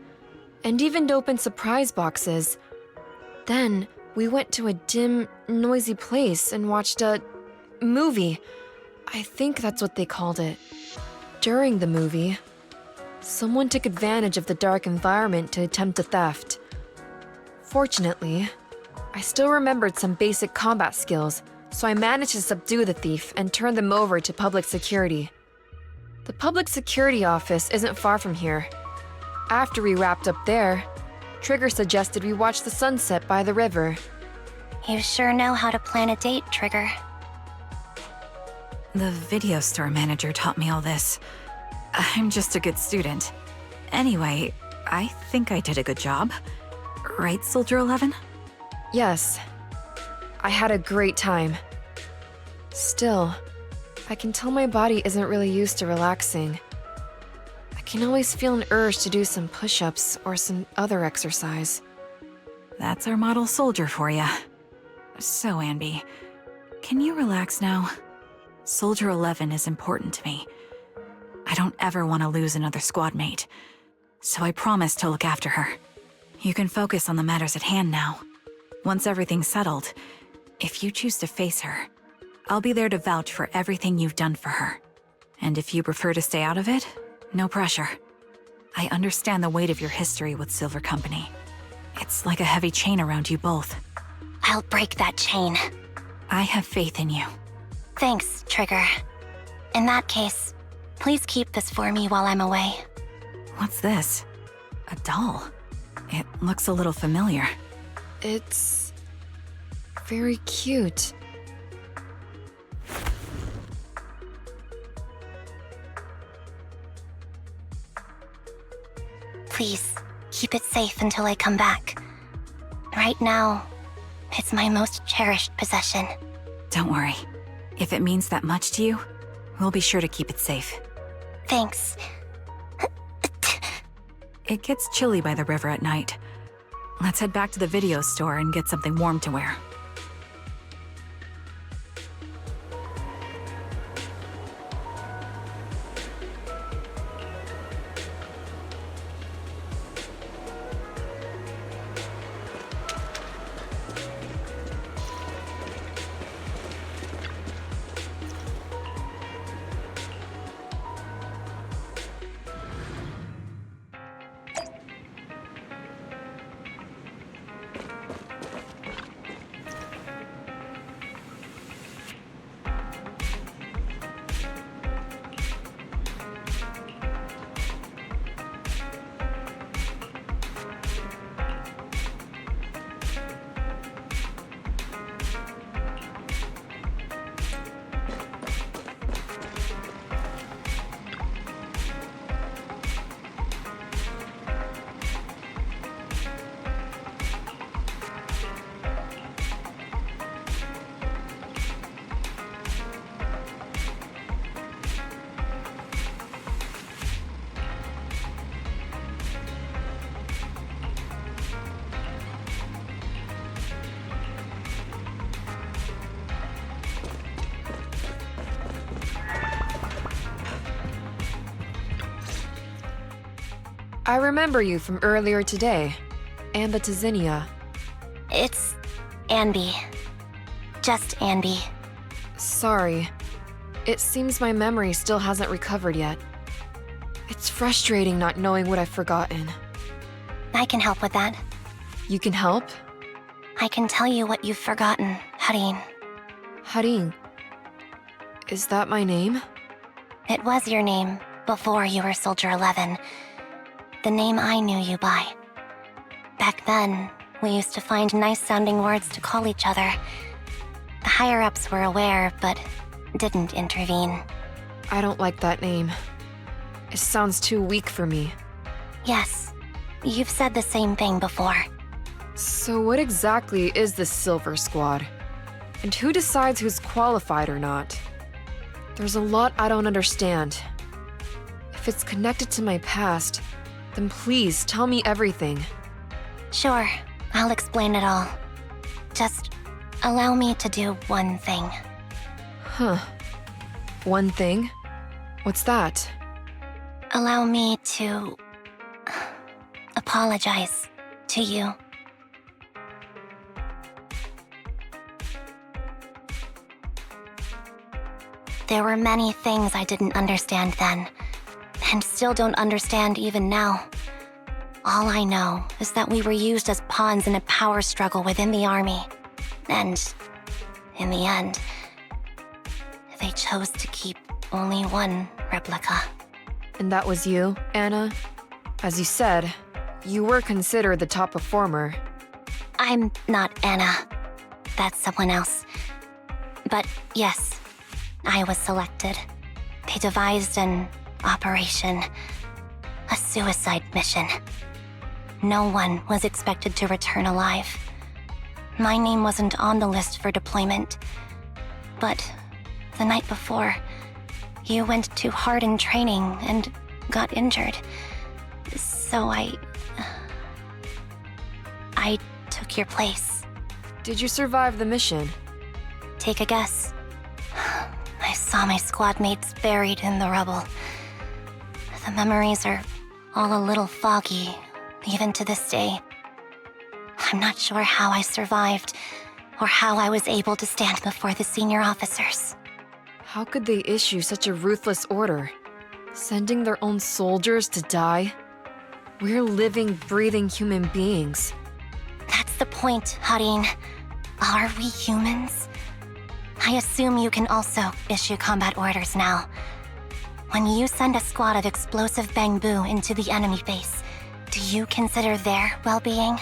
and even opened surprise boxes. Then we went to a dim, noisy place and watched a movie. I think that's what they called it. During the movie, someone took advantage of the dark environment to attempt a theft. Fortunately, I still remembered some basic combat skills, so I managed to subdue the thief and turn them over to public security. The public security office isn't far from here. After we wrapped up there, Trigger suggested we watch the sunset by the river. You sure know how to plan a date, Trigger. The video store manager taught me all this. I'm just a good student. Anyway, I think I did a good job. Right, Soldier 11? Yes. I had a great time. Still, I can tell my body isn't really used to relaxing. I can always feel an urge to do some push-ups or some other exercise. That's our model soldier for ya. So, Anby, can you relax now? Soldier 11 is important to me. I don't ever want to lose another squad mate, so I promise to look after her. You can focus on the matters at hand now. Once everything's settled, if you choose to face her, I'll be there to vouch for everything you've done for her. And if you prefer to stay out of it, no pressure. I understand the weight of your history with Silver Company. It's like a heavy chain around you both. I'll break that chain. I have faith in you. Thanks, Trigger. In that case, please keep this for me while I'm away. What's this? A doll? It looks a little familiar. It's very cute. Please, keep it safe until I come back. Right now, it's my most cherished possession. Don't worry. If it means that much to you, we'll be sure to keep it safe. Thanks. It gets chilly by the river at night. Let's head back to the video store and get something warm to wear. I remember you from earlier today. Anby. It's Anby. Just Anby. Sorry. It seems my memory still hasn't recovered yet. It's frustrating not knowing what I've forgotten. I can help with that. You can help? I can tell you what you've forgotten, Harin. Harin. Is that my name? It was your name before you were Soldier 11. The name I knew you by. Back then, we used to find nice-sounding words to call each other. The higher-ups were aware, but didn't intervene. I don't like that name. It sounds too weak for me. Yes, you've said the same thing before. So what exactly is this Silver Squad? And who decides who's qualified or not? There's a lot I don't understand. If it's connected to my past, then please tell me everything. Sure, I'll explain it all. Just allow me to do one thing. Huh. One thing? What's that? Allow me to apologize to you. There were many things I didn't understand then, and still don't understand even now. All I know is that we were used as pawns in a power struggle within the army. And, in the end, they chose to keep only one replica. And that was you, Anna? As you said, you were considered the top performer. I'm not Anna. That's someone else. But yes, I was selected. They devised an operation, a suicide mission. No one was expected to return alive. My name wasn't on the list for deployment, but the night before, you went too hard in training and got injured. So I took your place. Did you survive the mission? Take a guess. I saw my squad mates buried in the rubble. The memories are all a little foggy, even to this day. I'm not sure how I survived, or how I was able to stand before the senior officers. How could they issue such a ruthless order? Sending their own soldiers to die? We're living, breathing human beings. That's the point, Harin. Are we humans? I assume you can also issue combat orders now. When you send a squad of explosive bamboo into the enemy base, do you consider their well-being?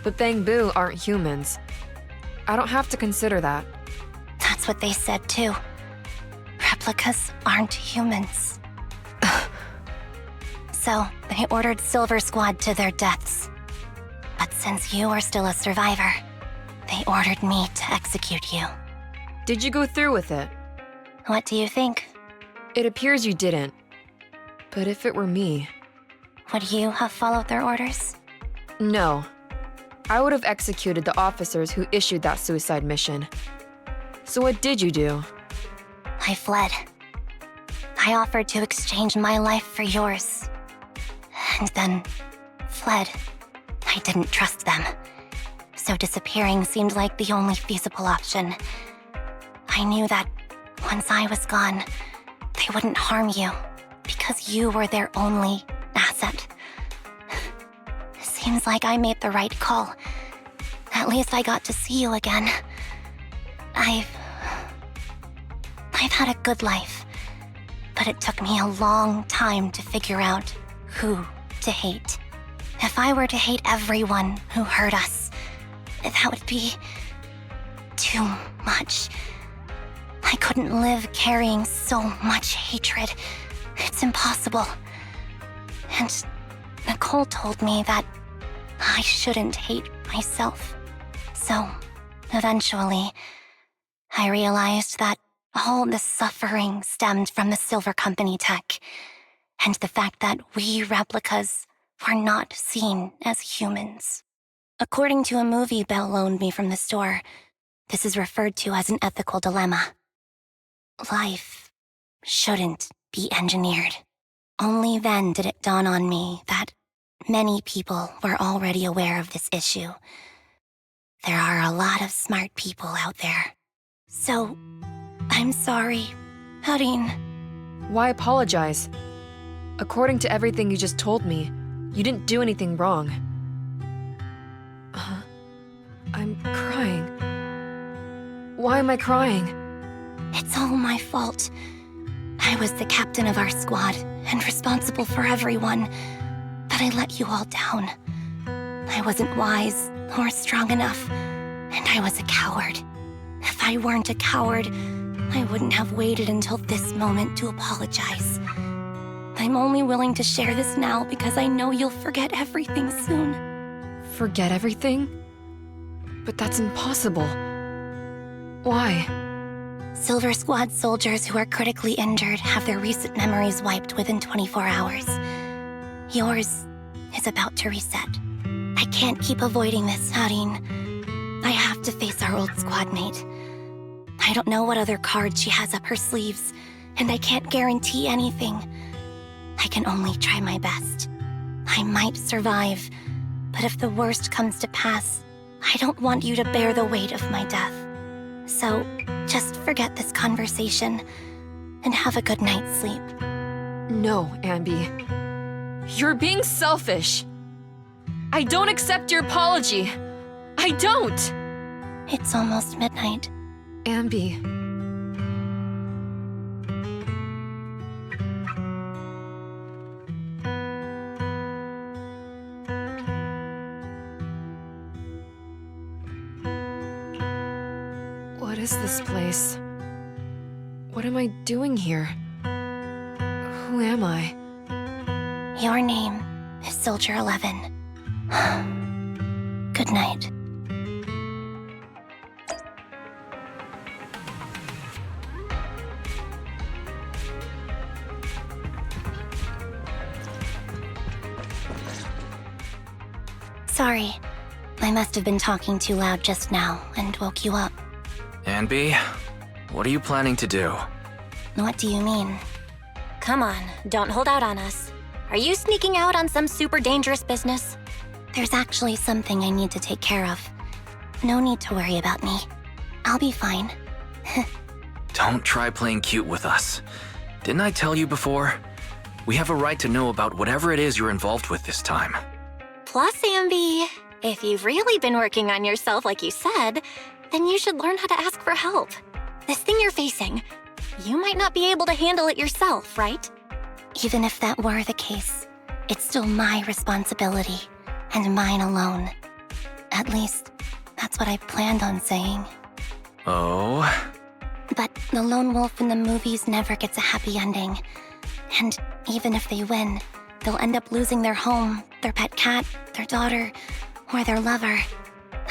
But bamboo aren't humans. I don't have to consider that. That's what they said too. Replicas aren't humans. So, they ordered Silver Squad to their deaths. But since you are still a survivor, they ordered me to execute you. Did you go through with it? What do you think? It appears you didn't. But if it were me... Would you have followed their orders? No. I would have executed the officers who issued that suicide mission. So what did you do? I fled. I offered to exchange my life for yours. And then fled. I didn't trust them. So disappearing seemed like the only feasible option. I knew that once I was gone, they wouldn't harm you because you were their only asset. Seems like I made the right call. At least I got to see you again. I've had a good life, but it took me a long time to figure out who to hate. If I were to hate everyone who hurt us, that would be too much. I couldn't live carrying so much hatred. It's impossible. And Nicole told me that I shouldn't hate myself. So, eventually, I realized that all the suffering stemmed from the Silver Company tech, and the fact that we replicas were not seen as humans. According to a movie Belle loaned me from the store, this is referred to as an ethical dilemma. Life shouldn't be engineered. Only then did it dawn on me that many people were already aware of this issue. There are a lot of smart people out there. So, I'm sorry, Harin. Why apologize? According to everything you just told me, you didn't do anything wrong. I'm crying. Why am I crying? It's all my fault. I was the captain of our squad and responsible for everyone, but I let you all down. I wasn't wise or strong enough, and I was a coward. If I weren't a coward, I wouldn't have waited until this moment to apologize. I'm only willing to share this now because I know you'll forget everything soon. Forget everything? But that's impossible. Why? Silver Squad soldiers who are critically injured have their recent memories wiped within 24 hours. Yours is about to reset. I can't keep avoiding this, Harin. I have to face our old squad mate. I don't know what other cards she has up her sleeves, and I can't guarantee anything. I can only try my best. I might survive, but if the worst comes to pass, I don't want you to bear the weight of my death. So, just forget this conversation, and have a good night's sleep. No, Anby. You're being selfish. I don't accept your apology. I don't! It's almost midnight. Anby. What is this place? What am I doing here? Who am I? Your name is Soldier 11. Good night. Sorry. I must have been talking too loud just now and woke you up. Anby, what are you planning to do? What do you mean? Come on, don't hold out on us. Are you sneaking out on some super dangerous business? There's actually something I need to take care of. No need to worry about me. I'll be fine. Don't try playing cute with us. Didn't I tell you before? We have a right to know about whatever it is you're involved with this time. Plus, Anby, if you've really been working on yourself like you said, then you should learn how to ask for help. This thing you're facing, you might not be able to handle it yourself, right? Even if that were the case, it's still my responsibility, and mine alone. At least, that's what I planned on saying. Oh? But the lone wolf in the movies never gets a happy ending. And even if they win, they'll end up losing their home, their pet cat, their daughter, or their lover.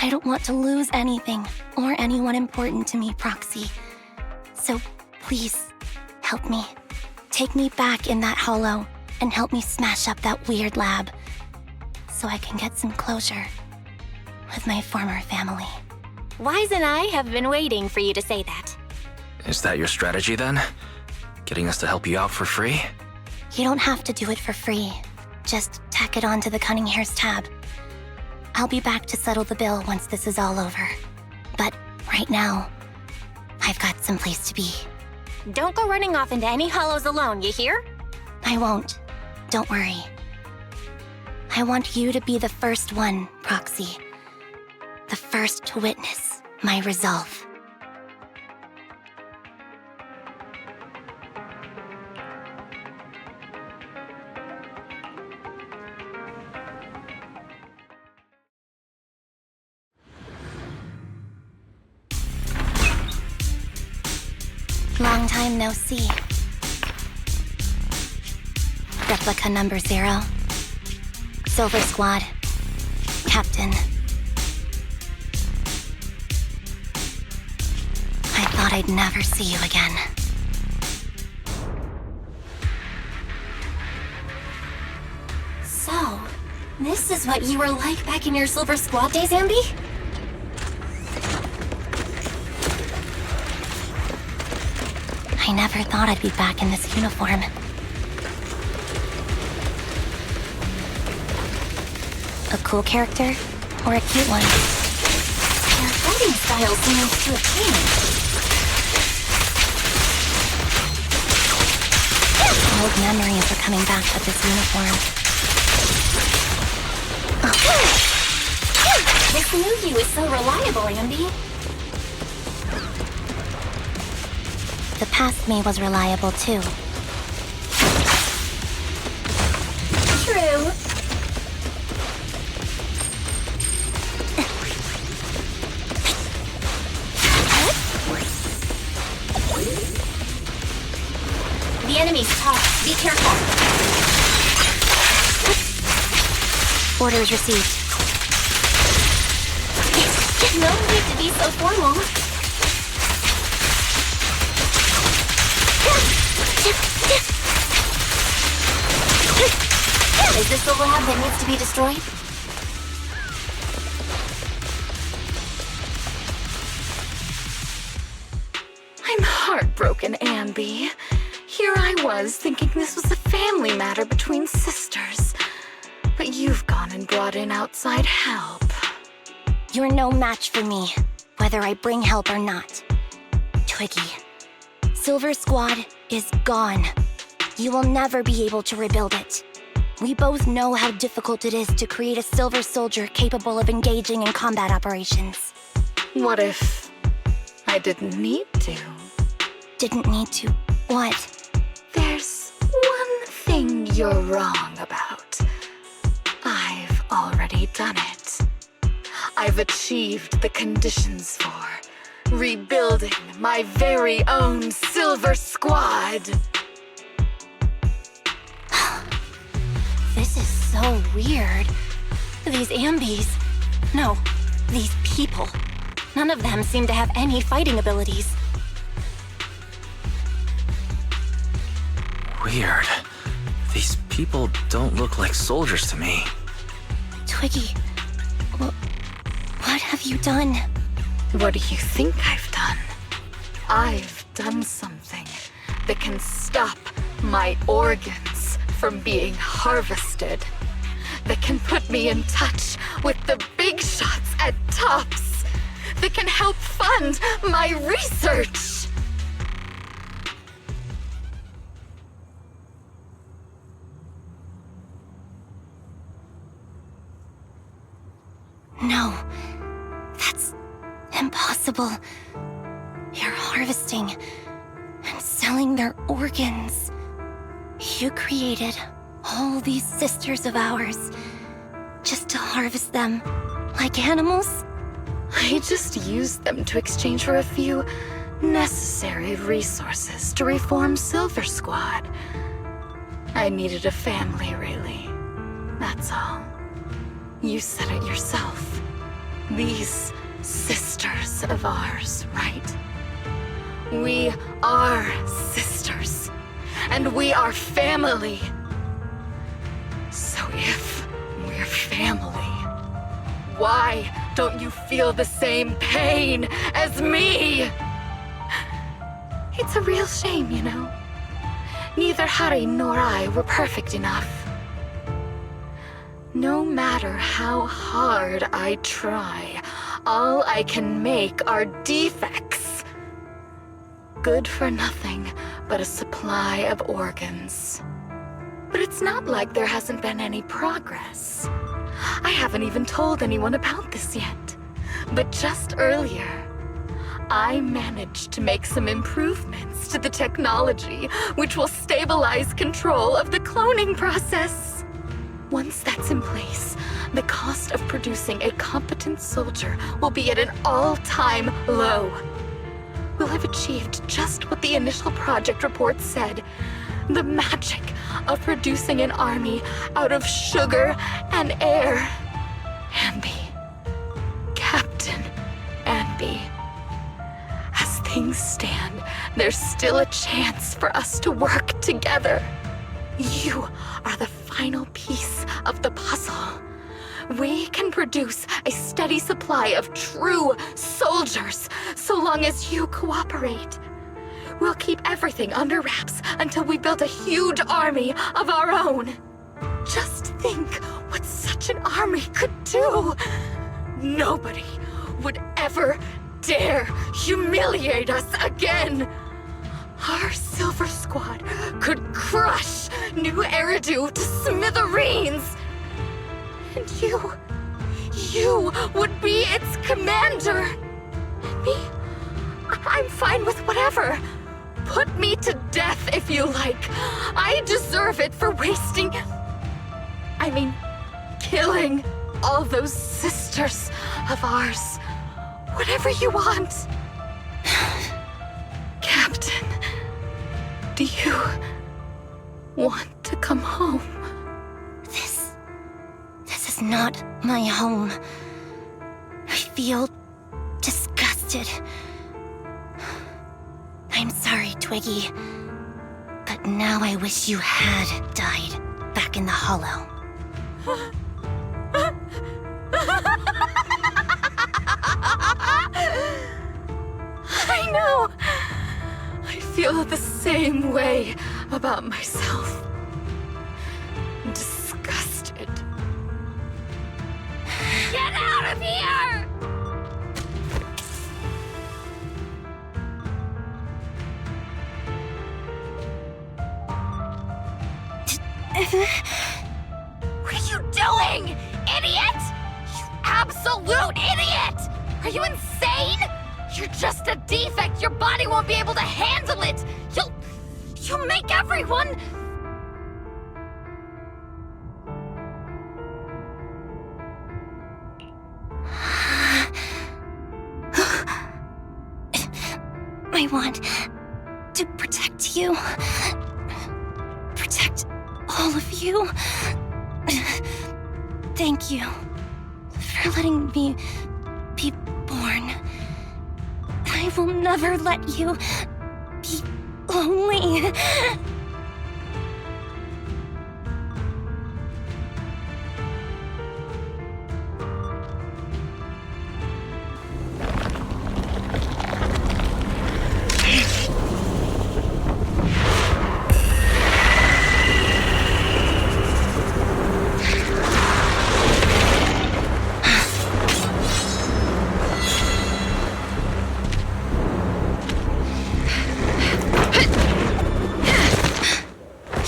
I don't want to lose anything, or anyone important to me, Proxy. So please, help me. Take me back in that hollow, and help me smash up that weird lab, so I can get some closure with my former family. Wise and I have been waiting for you to say that. Is that your strategy then? Getting us to help you out for free? You don't have to do it for free. Just tack it on to the Cunning Hares tab. I'll be back to settle the bill once this is all over. But right now, I've got someplace to be. Don't go running off into any hollows alone, you hear? I won't. Don't worry. I want you to be the first one, Proxy. The first to witness my resolve. Long time no see. Replica number 0. Silver Squad. Captain. I thought I'd never see you again. So, this is what you were like back in your Silver Squad days, Anby? I never thought I'd be back in this uniform. A cool character or a cute one? Your fighting style seems to have changed. Old memories are coming back with this uniform. This new you is so reliable, Anby. The past me was reliable too. True. The enemy's tough. Be careful. Orders received. No need to be so formal. Is this the lab that needs to be destroyed? I'm heartbroken, Anby. Here I was, thinking this was a family matter between sisters. But you've gone and brought in outside help. You're no match for me, whether I bring help or not. Twiggy, Silver Squad is gone. You will never be able to rebuild it. We both know how difficult it is to create a Silver Soldier capable of engaging in combat operations. What if I didn't need to? Didn't need to. What? There's one thing you're wrong about. I've already done it. I've achieved the conditions for rebuilding my very own Silver Squad. This is so weird. These Ambys. No, these people. None of them seem to have any fighting abilities. Weird. These people don't look like soldiers to me. Twiggy, what have you done? What do you think I've done? I've done something that can stop my organs from being harvested. That can put me in touch with the big shots at TOPS. That can help fund my research. No, that's impossible. You're harvesting and selling their organs. You created all these sisters of ours just to harvest them like animals? I just used them to exchange for a few necessary resources to reform Silver Squad. I needed a family, really. That's all. You said it yourself. These sisters of ours, right? We are sisters, and we are family. So if we're family, why don't you feel the same pain as me? It's a real shame, you know. Neither Harry nor I were perfect enough. No matter how hard I try, all I can make are defects. Good for nothing but a supply of organs. But it's not like there hasn't been any progress. I haven't even told anyone about this yet. But just earlier, I managed to make some improvements to the technology which will stabilize control of the cloning process. Once that's in place, the cost of producing a competent soldier will be at an all-time low. We'll have achieved just what the initial project report said. The magic of producing an army out of sugar and air. Anby. Captain Anby. As things stand, there's still a chance for us to work together. You are the final piece of the puzzle. We can produce a steady supply of true soldiers so long as you cooperate. We'll keep everything under wraps until we build a huge army of our own. Just think what such an army could do. Nobody would ever dare humiliate us again. Our Silver Squad could crush New Eridu to smithereens. And you would be its commander. And me, I'm fine with whatever. Put me to death if you like. I deserve it for killing all those sisters of ours. Whatever you want. Captain, do you want to come home? This is not my home. I feel disgusted. I'm sorry, Twiggy. But now I wish you had died back in the Hollow. I know. I feel the same way about myself. Disgusted. Get out of here! What are you doing, idiot? You absolute idiot! Are you insane? You're just a defect. Your body won't be able to handle it. You'll make everyone... can to protect you. Protect all of you. Thank you for letting me be born. I will never let you be lonely.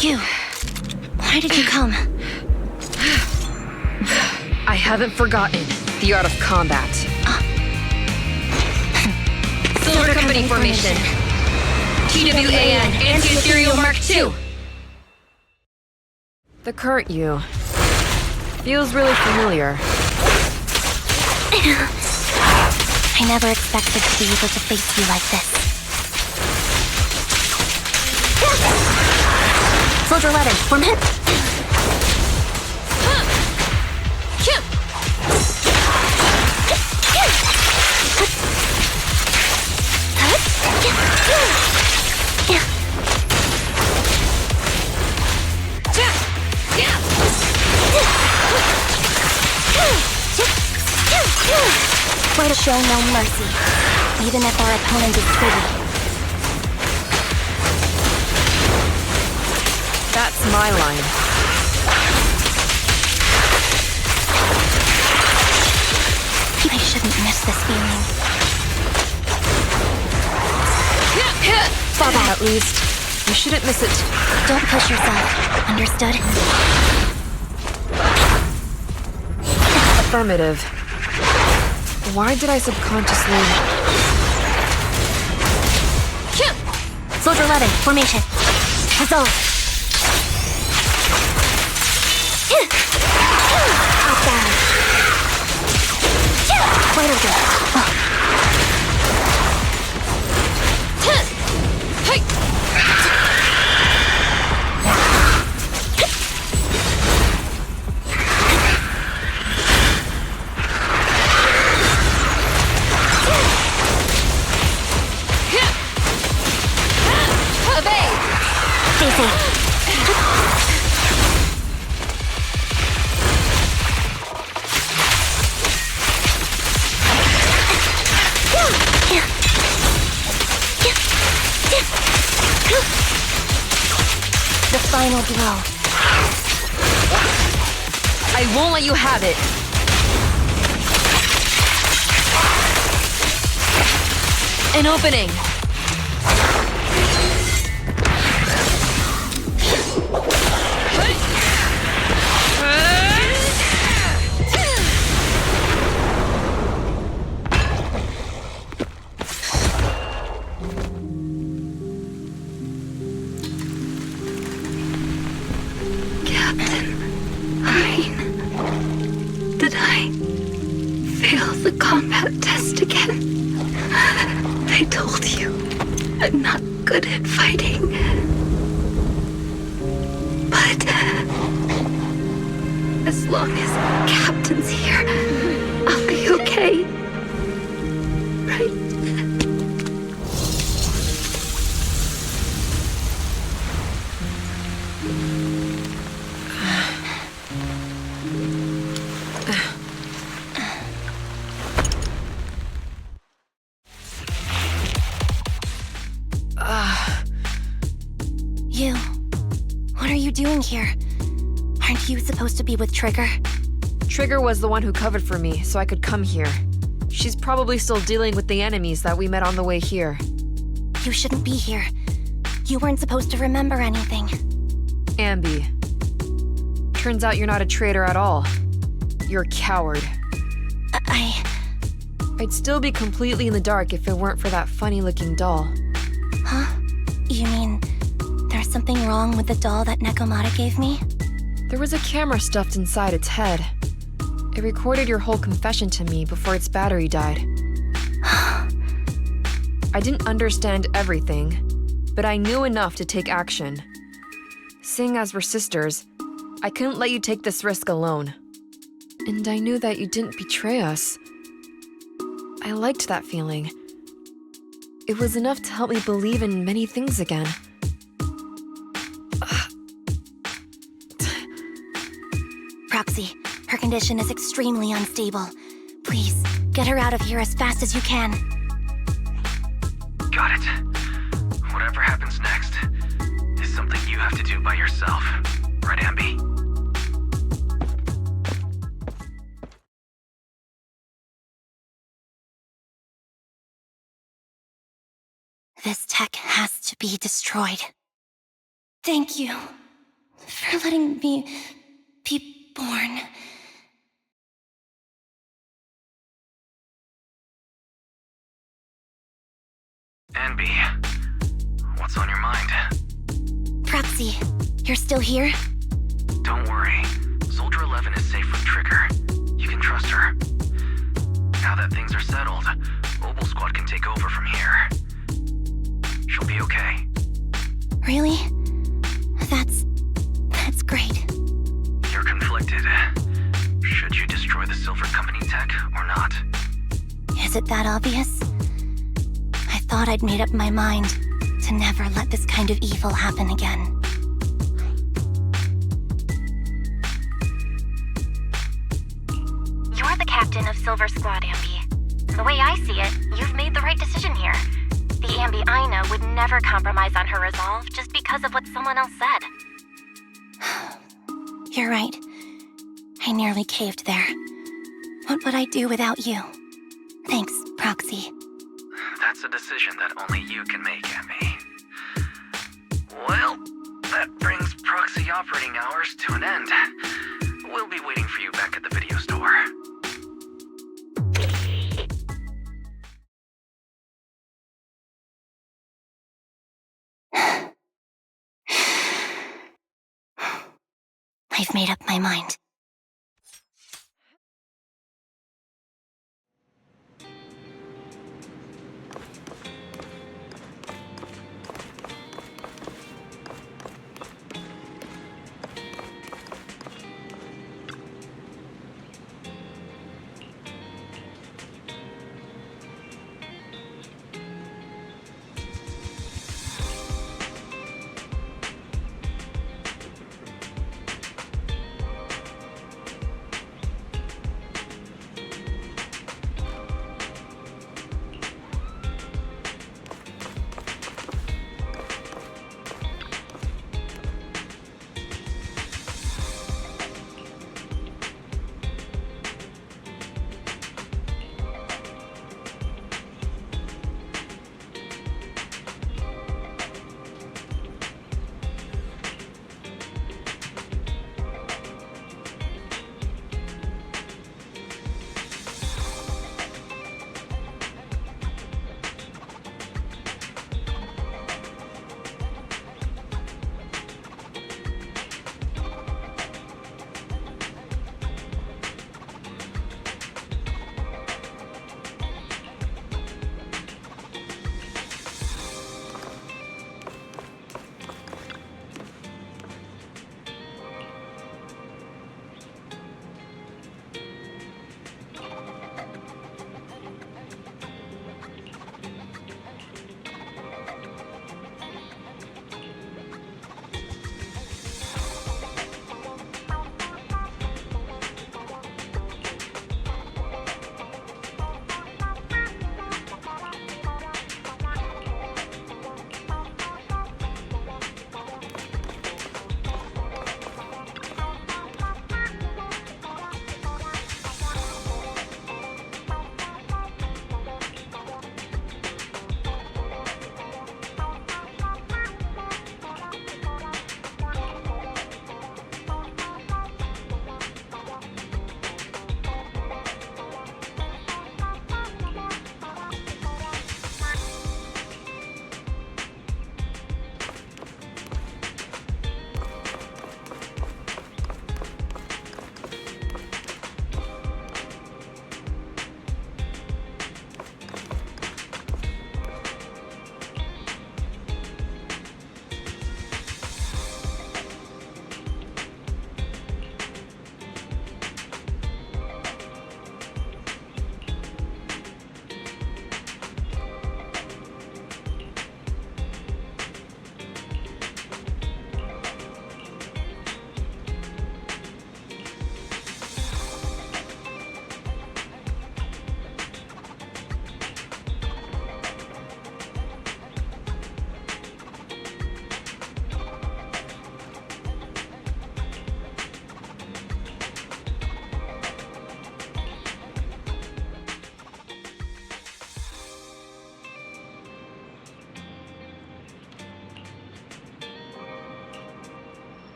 You, why did you come? I haven't forgotten the art of combat. Silver Company formation. TWAN, Anti-Ethereal Mark II. The current you feels really familiar. I never expected to be able to face you like this. Soldier 11, form hit. Way to show no mercy, even if our opponent is pretty. That's my line. I shouldn't miss this feeling. Fall back at least. You shouldn't miss it. Don't push yourself. Understood? Affirmative. Why did I subconsciously... Soldier 11, formation. Resolve. Up down. Way to go. The final blow. I won't let you have it. An opening. Did I fail the combat test again? I told you I'm not good at fighting. But as long as Captain's here, I'll be okay. Right? You. What are you doing here? Aren't you supposed to be with Trigger? Trigger was the one who covered for me, so I could come here. She's probably still dealing with the enemies that we met on the way here. You shouldn't be here. You weren't supposed to remember anything. Anby. Turns out you're not a traitor at all. You're a coward. I'd still be completely in the dark if it weren't for that funny-looking doll. Huh? You mean there's something wrong with the doll that Nekomata gave me? There was a camera stuffed inside its head. It recorded your whole confession to me before its battery died. I didn't understand everything, but I knew enough to take action. Seeing as we're sisters, I couldn't let you take this risk alone. And I knew that you didn't betray us. I liked that feeling. It was enough to help me believe in many things again. Proxy, her condition is extremely unstable. Please, get her out of here as fast as you can. Got it. Whatever happens next is something you have to do by yourself. Right, Anby? This tech has to be destroyed. Thank you for letting me be born. Anby, what's on your mind? Proxy, you're still here? Don't worry. Soldier 11 is safe from Trigger. You can trust her. Now that things are settled, Mobile Squad can take over from here. She'll be okay. Really? That's great. You're conflicted. Should you destroy the Silver Company tech or not? Is it that obvious? I thought I'd made up my mind to never let this kind of evil happen again. You're the captain of Silver Squad, Anby. The way I see it, you've made the right decision here. The Anby I know would never compromise on her resolve just because of what someone else said. You're right. I nearly caved there. What would I do without you? Thanks, Proxy. That's a decision that only you can make, Anby. Well, that brings Proxy operating hours to an end. We'll be waiting for you back at the video store. I've made up my mind.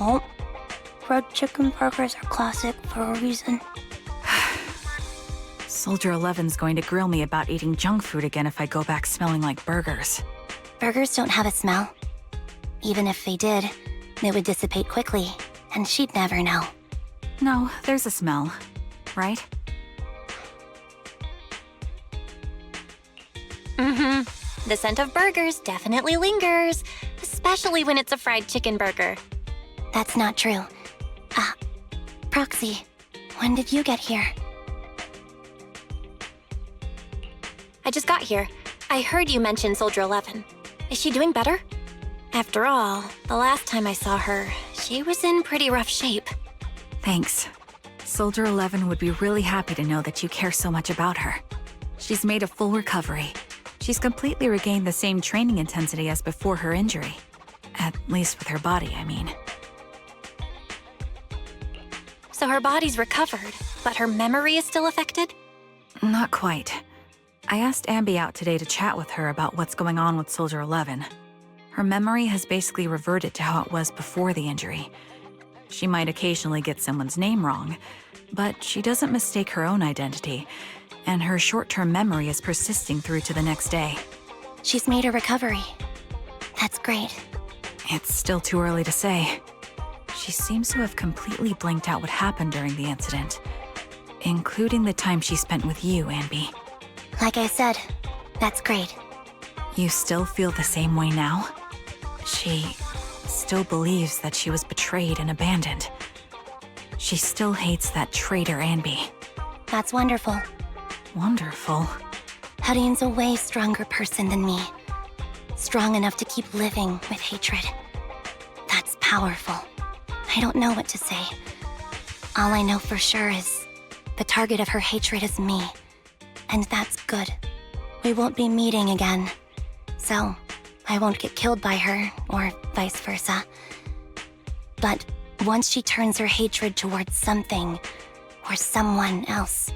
Oh, fried chicken burgers are classic for a reason. Soldier 11's going to grill me about eating junk food again if I go back smelling like burgers. Burgers don't have a smell. Even if they did, it would dissipate quickly, and she'd never know. No, there's a smell, right? Mm-hmm. The scent of burgers definitely lingers, especially when it's a fried chicken burger. That's not true. Proxy, when did you get here? I just got here. I heard you mention Soldier 11. Is she doing better? After all, the last time I saw her, she was in pretty rough shape. Thanks. Soldier 11 would be really happy to know that you care so much about her. She's made a full recovery. She's completely regained the same training intensity as before her injury. At least with her body, I mean. So her body's recovered, but her memory is still affected? Not quite. I asked Anby out today to chat with her about what's going on with Soldier 11. Her memory has basically reverted to how it was before the injury. She might occasionally get someone's name wrong, but she doesn't mistake her own identity, and her short-term memory is persisting through to the next day. She's made a recovery. That's great. It's still too early to say. She seems to have completely blanked out what happened during the incident, including the time she spent with you, Anby. Like I said, that's great. You still feel the same way now? She still believes that she was betrayed and abandoned. She still hates that traitor Anby. That's wonderful. Wonderful? Hudeen's a way stronger person than me. Strong enough to keep living with hatred. That's powerful. I don't know what to say. All I know for sure is the target of her hatred is me. And that's good. We won't be meeting again. So, I won't get killed by her, or vice versa. But once she turns her hatred towards something, or someone else,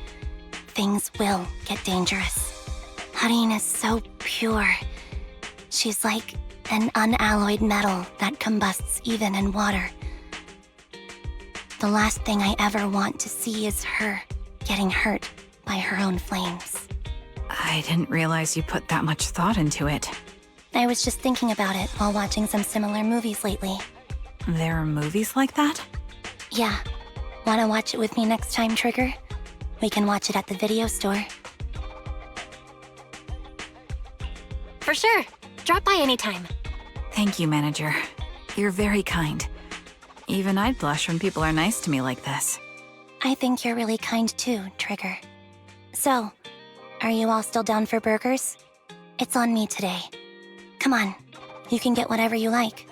things will get dangerous. Hudeen is so pure. She's like an unalloyed metal that combusts even in water. The last thing I ever want to see is her getting hurt by her own flames. I didn't realize you put that much thought into it. I was just thinking about it while watching some similar movies lately. There are movies like that? Yeah. Wanna watch it with me next time, Trigger? We can watch it at the video store. For sure. Drop by anytime. Thank you, Manager. You're very kind. Even I'd blush when people are nice to me like this. I think you're really kind too, Trigger. So, are you all still down for burgers? It's on me today. Come on, you can get whatever you like.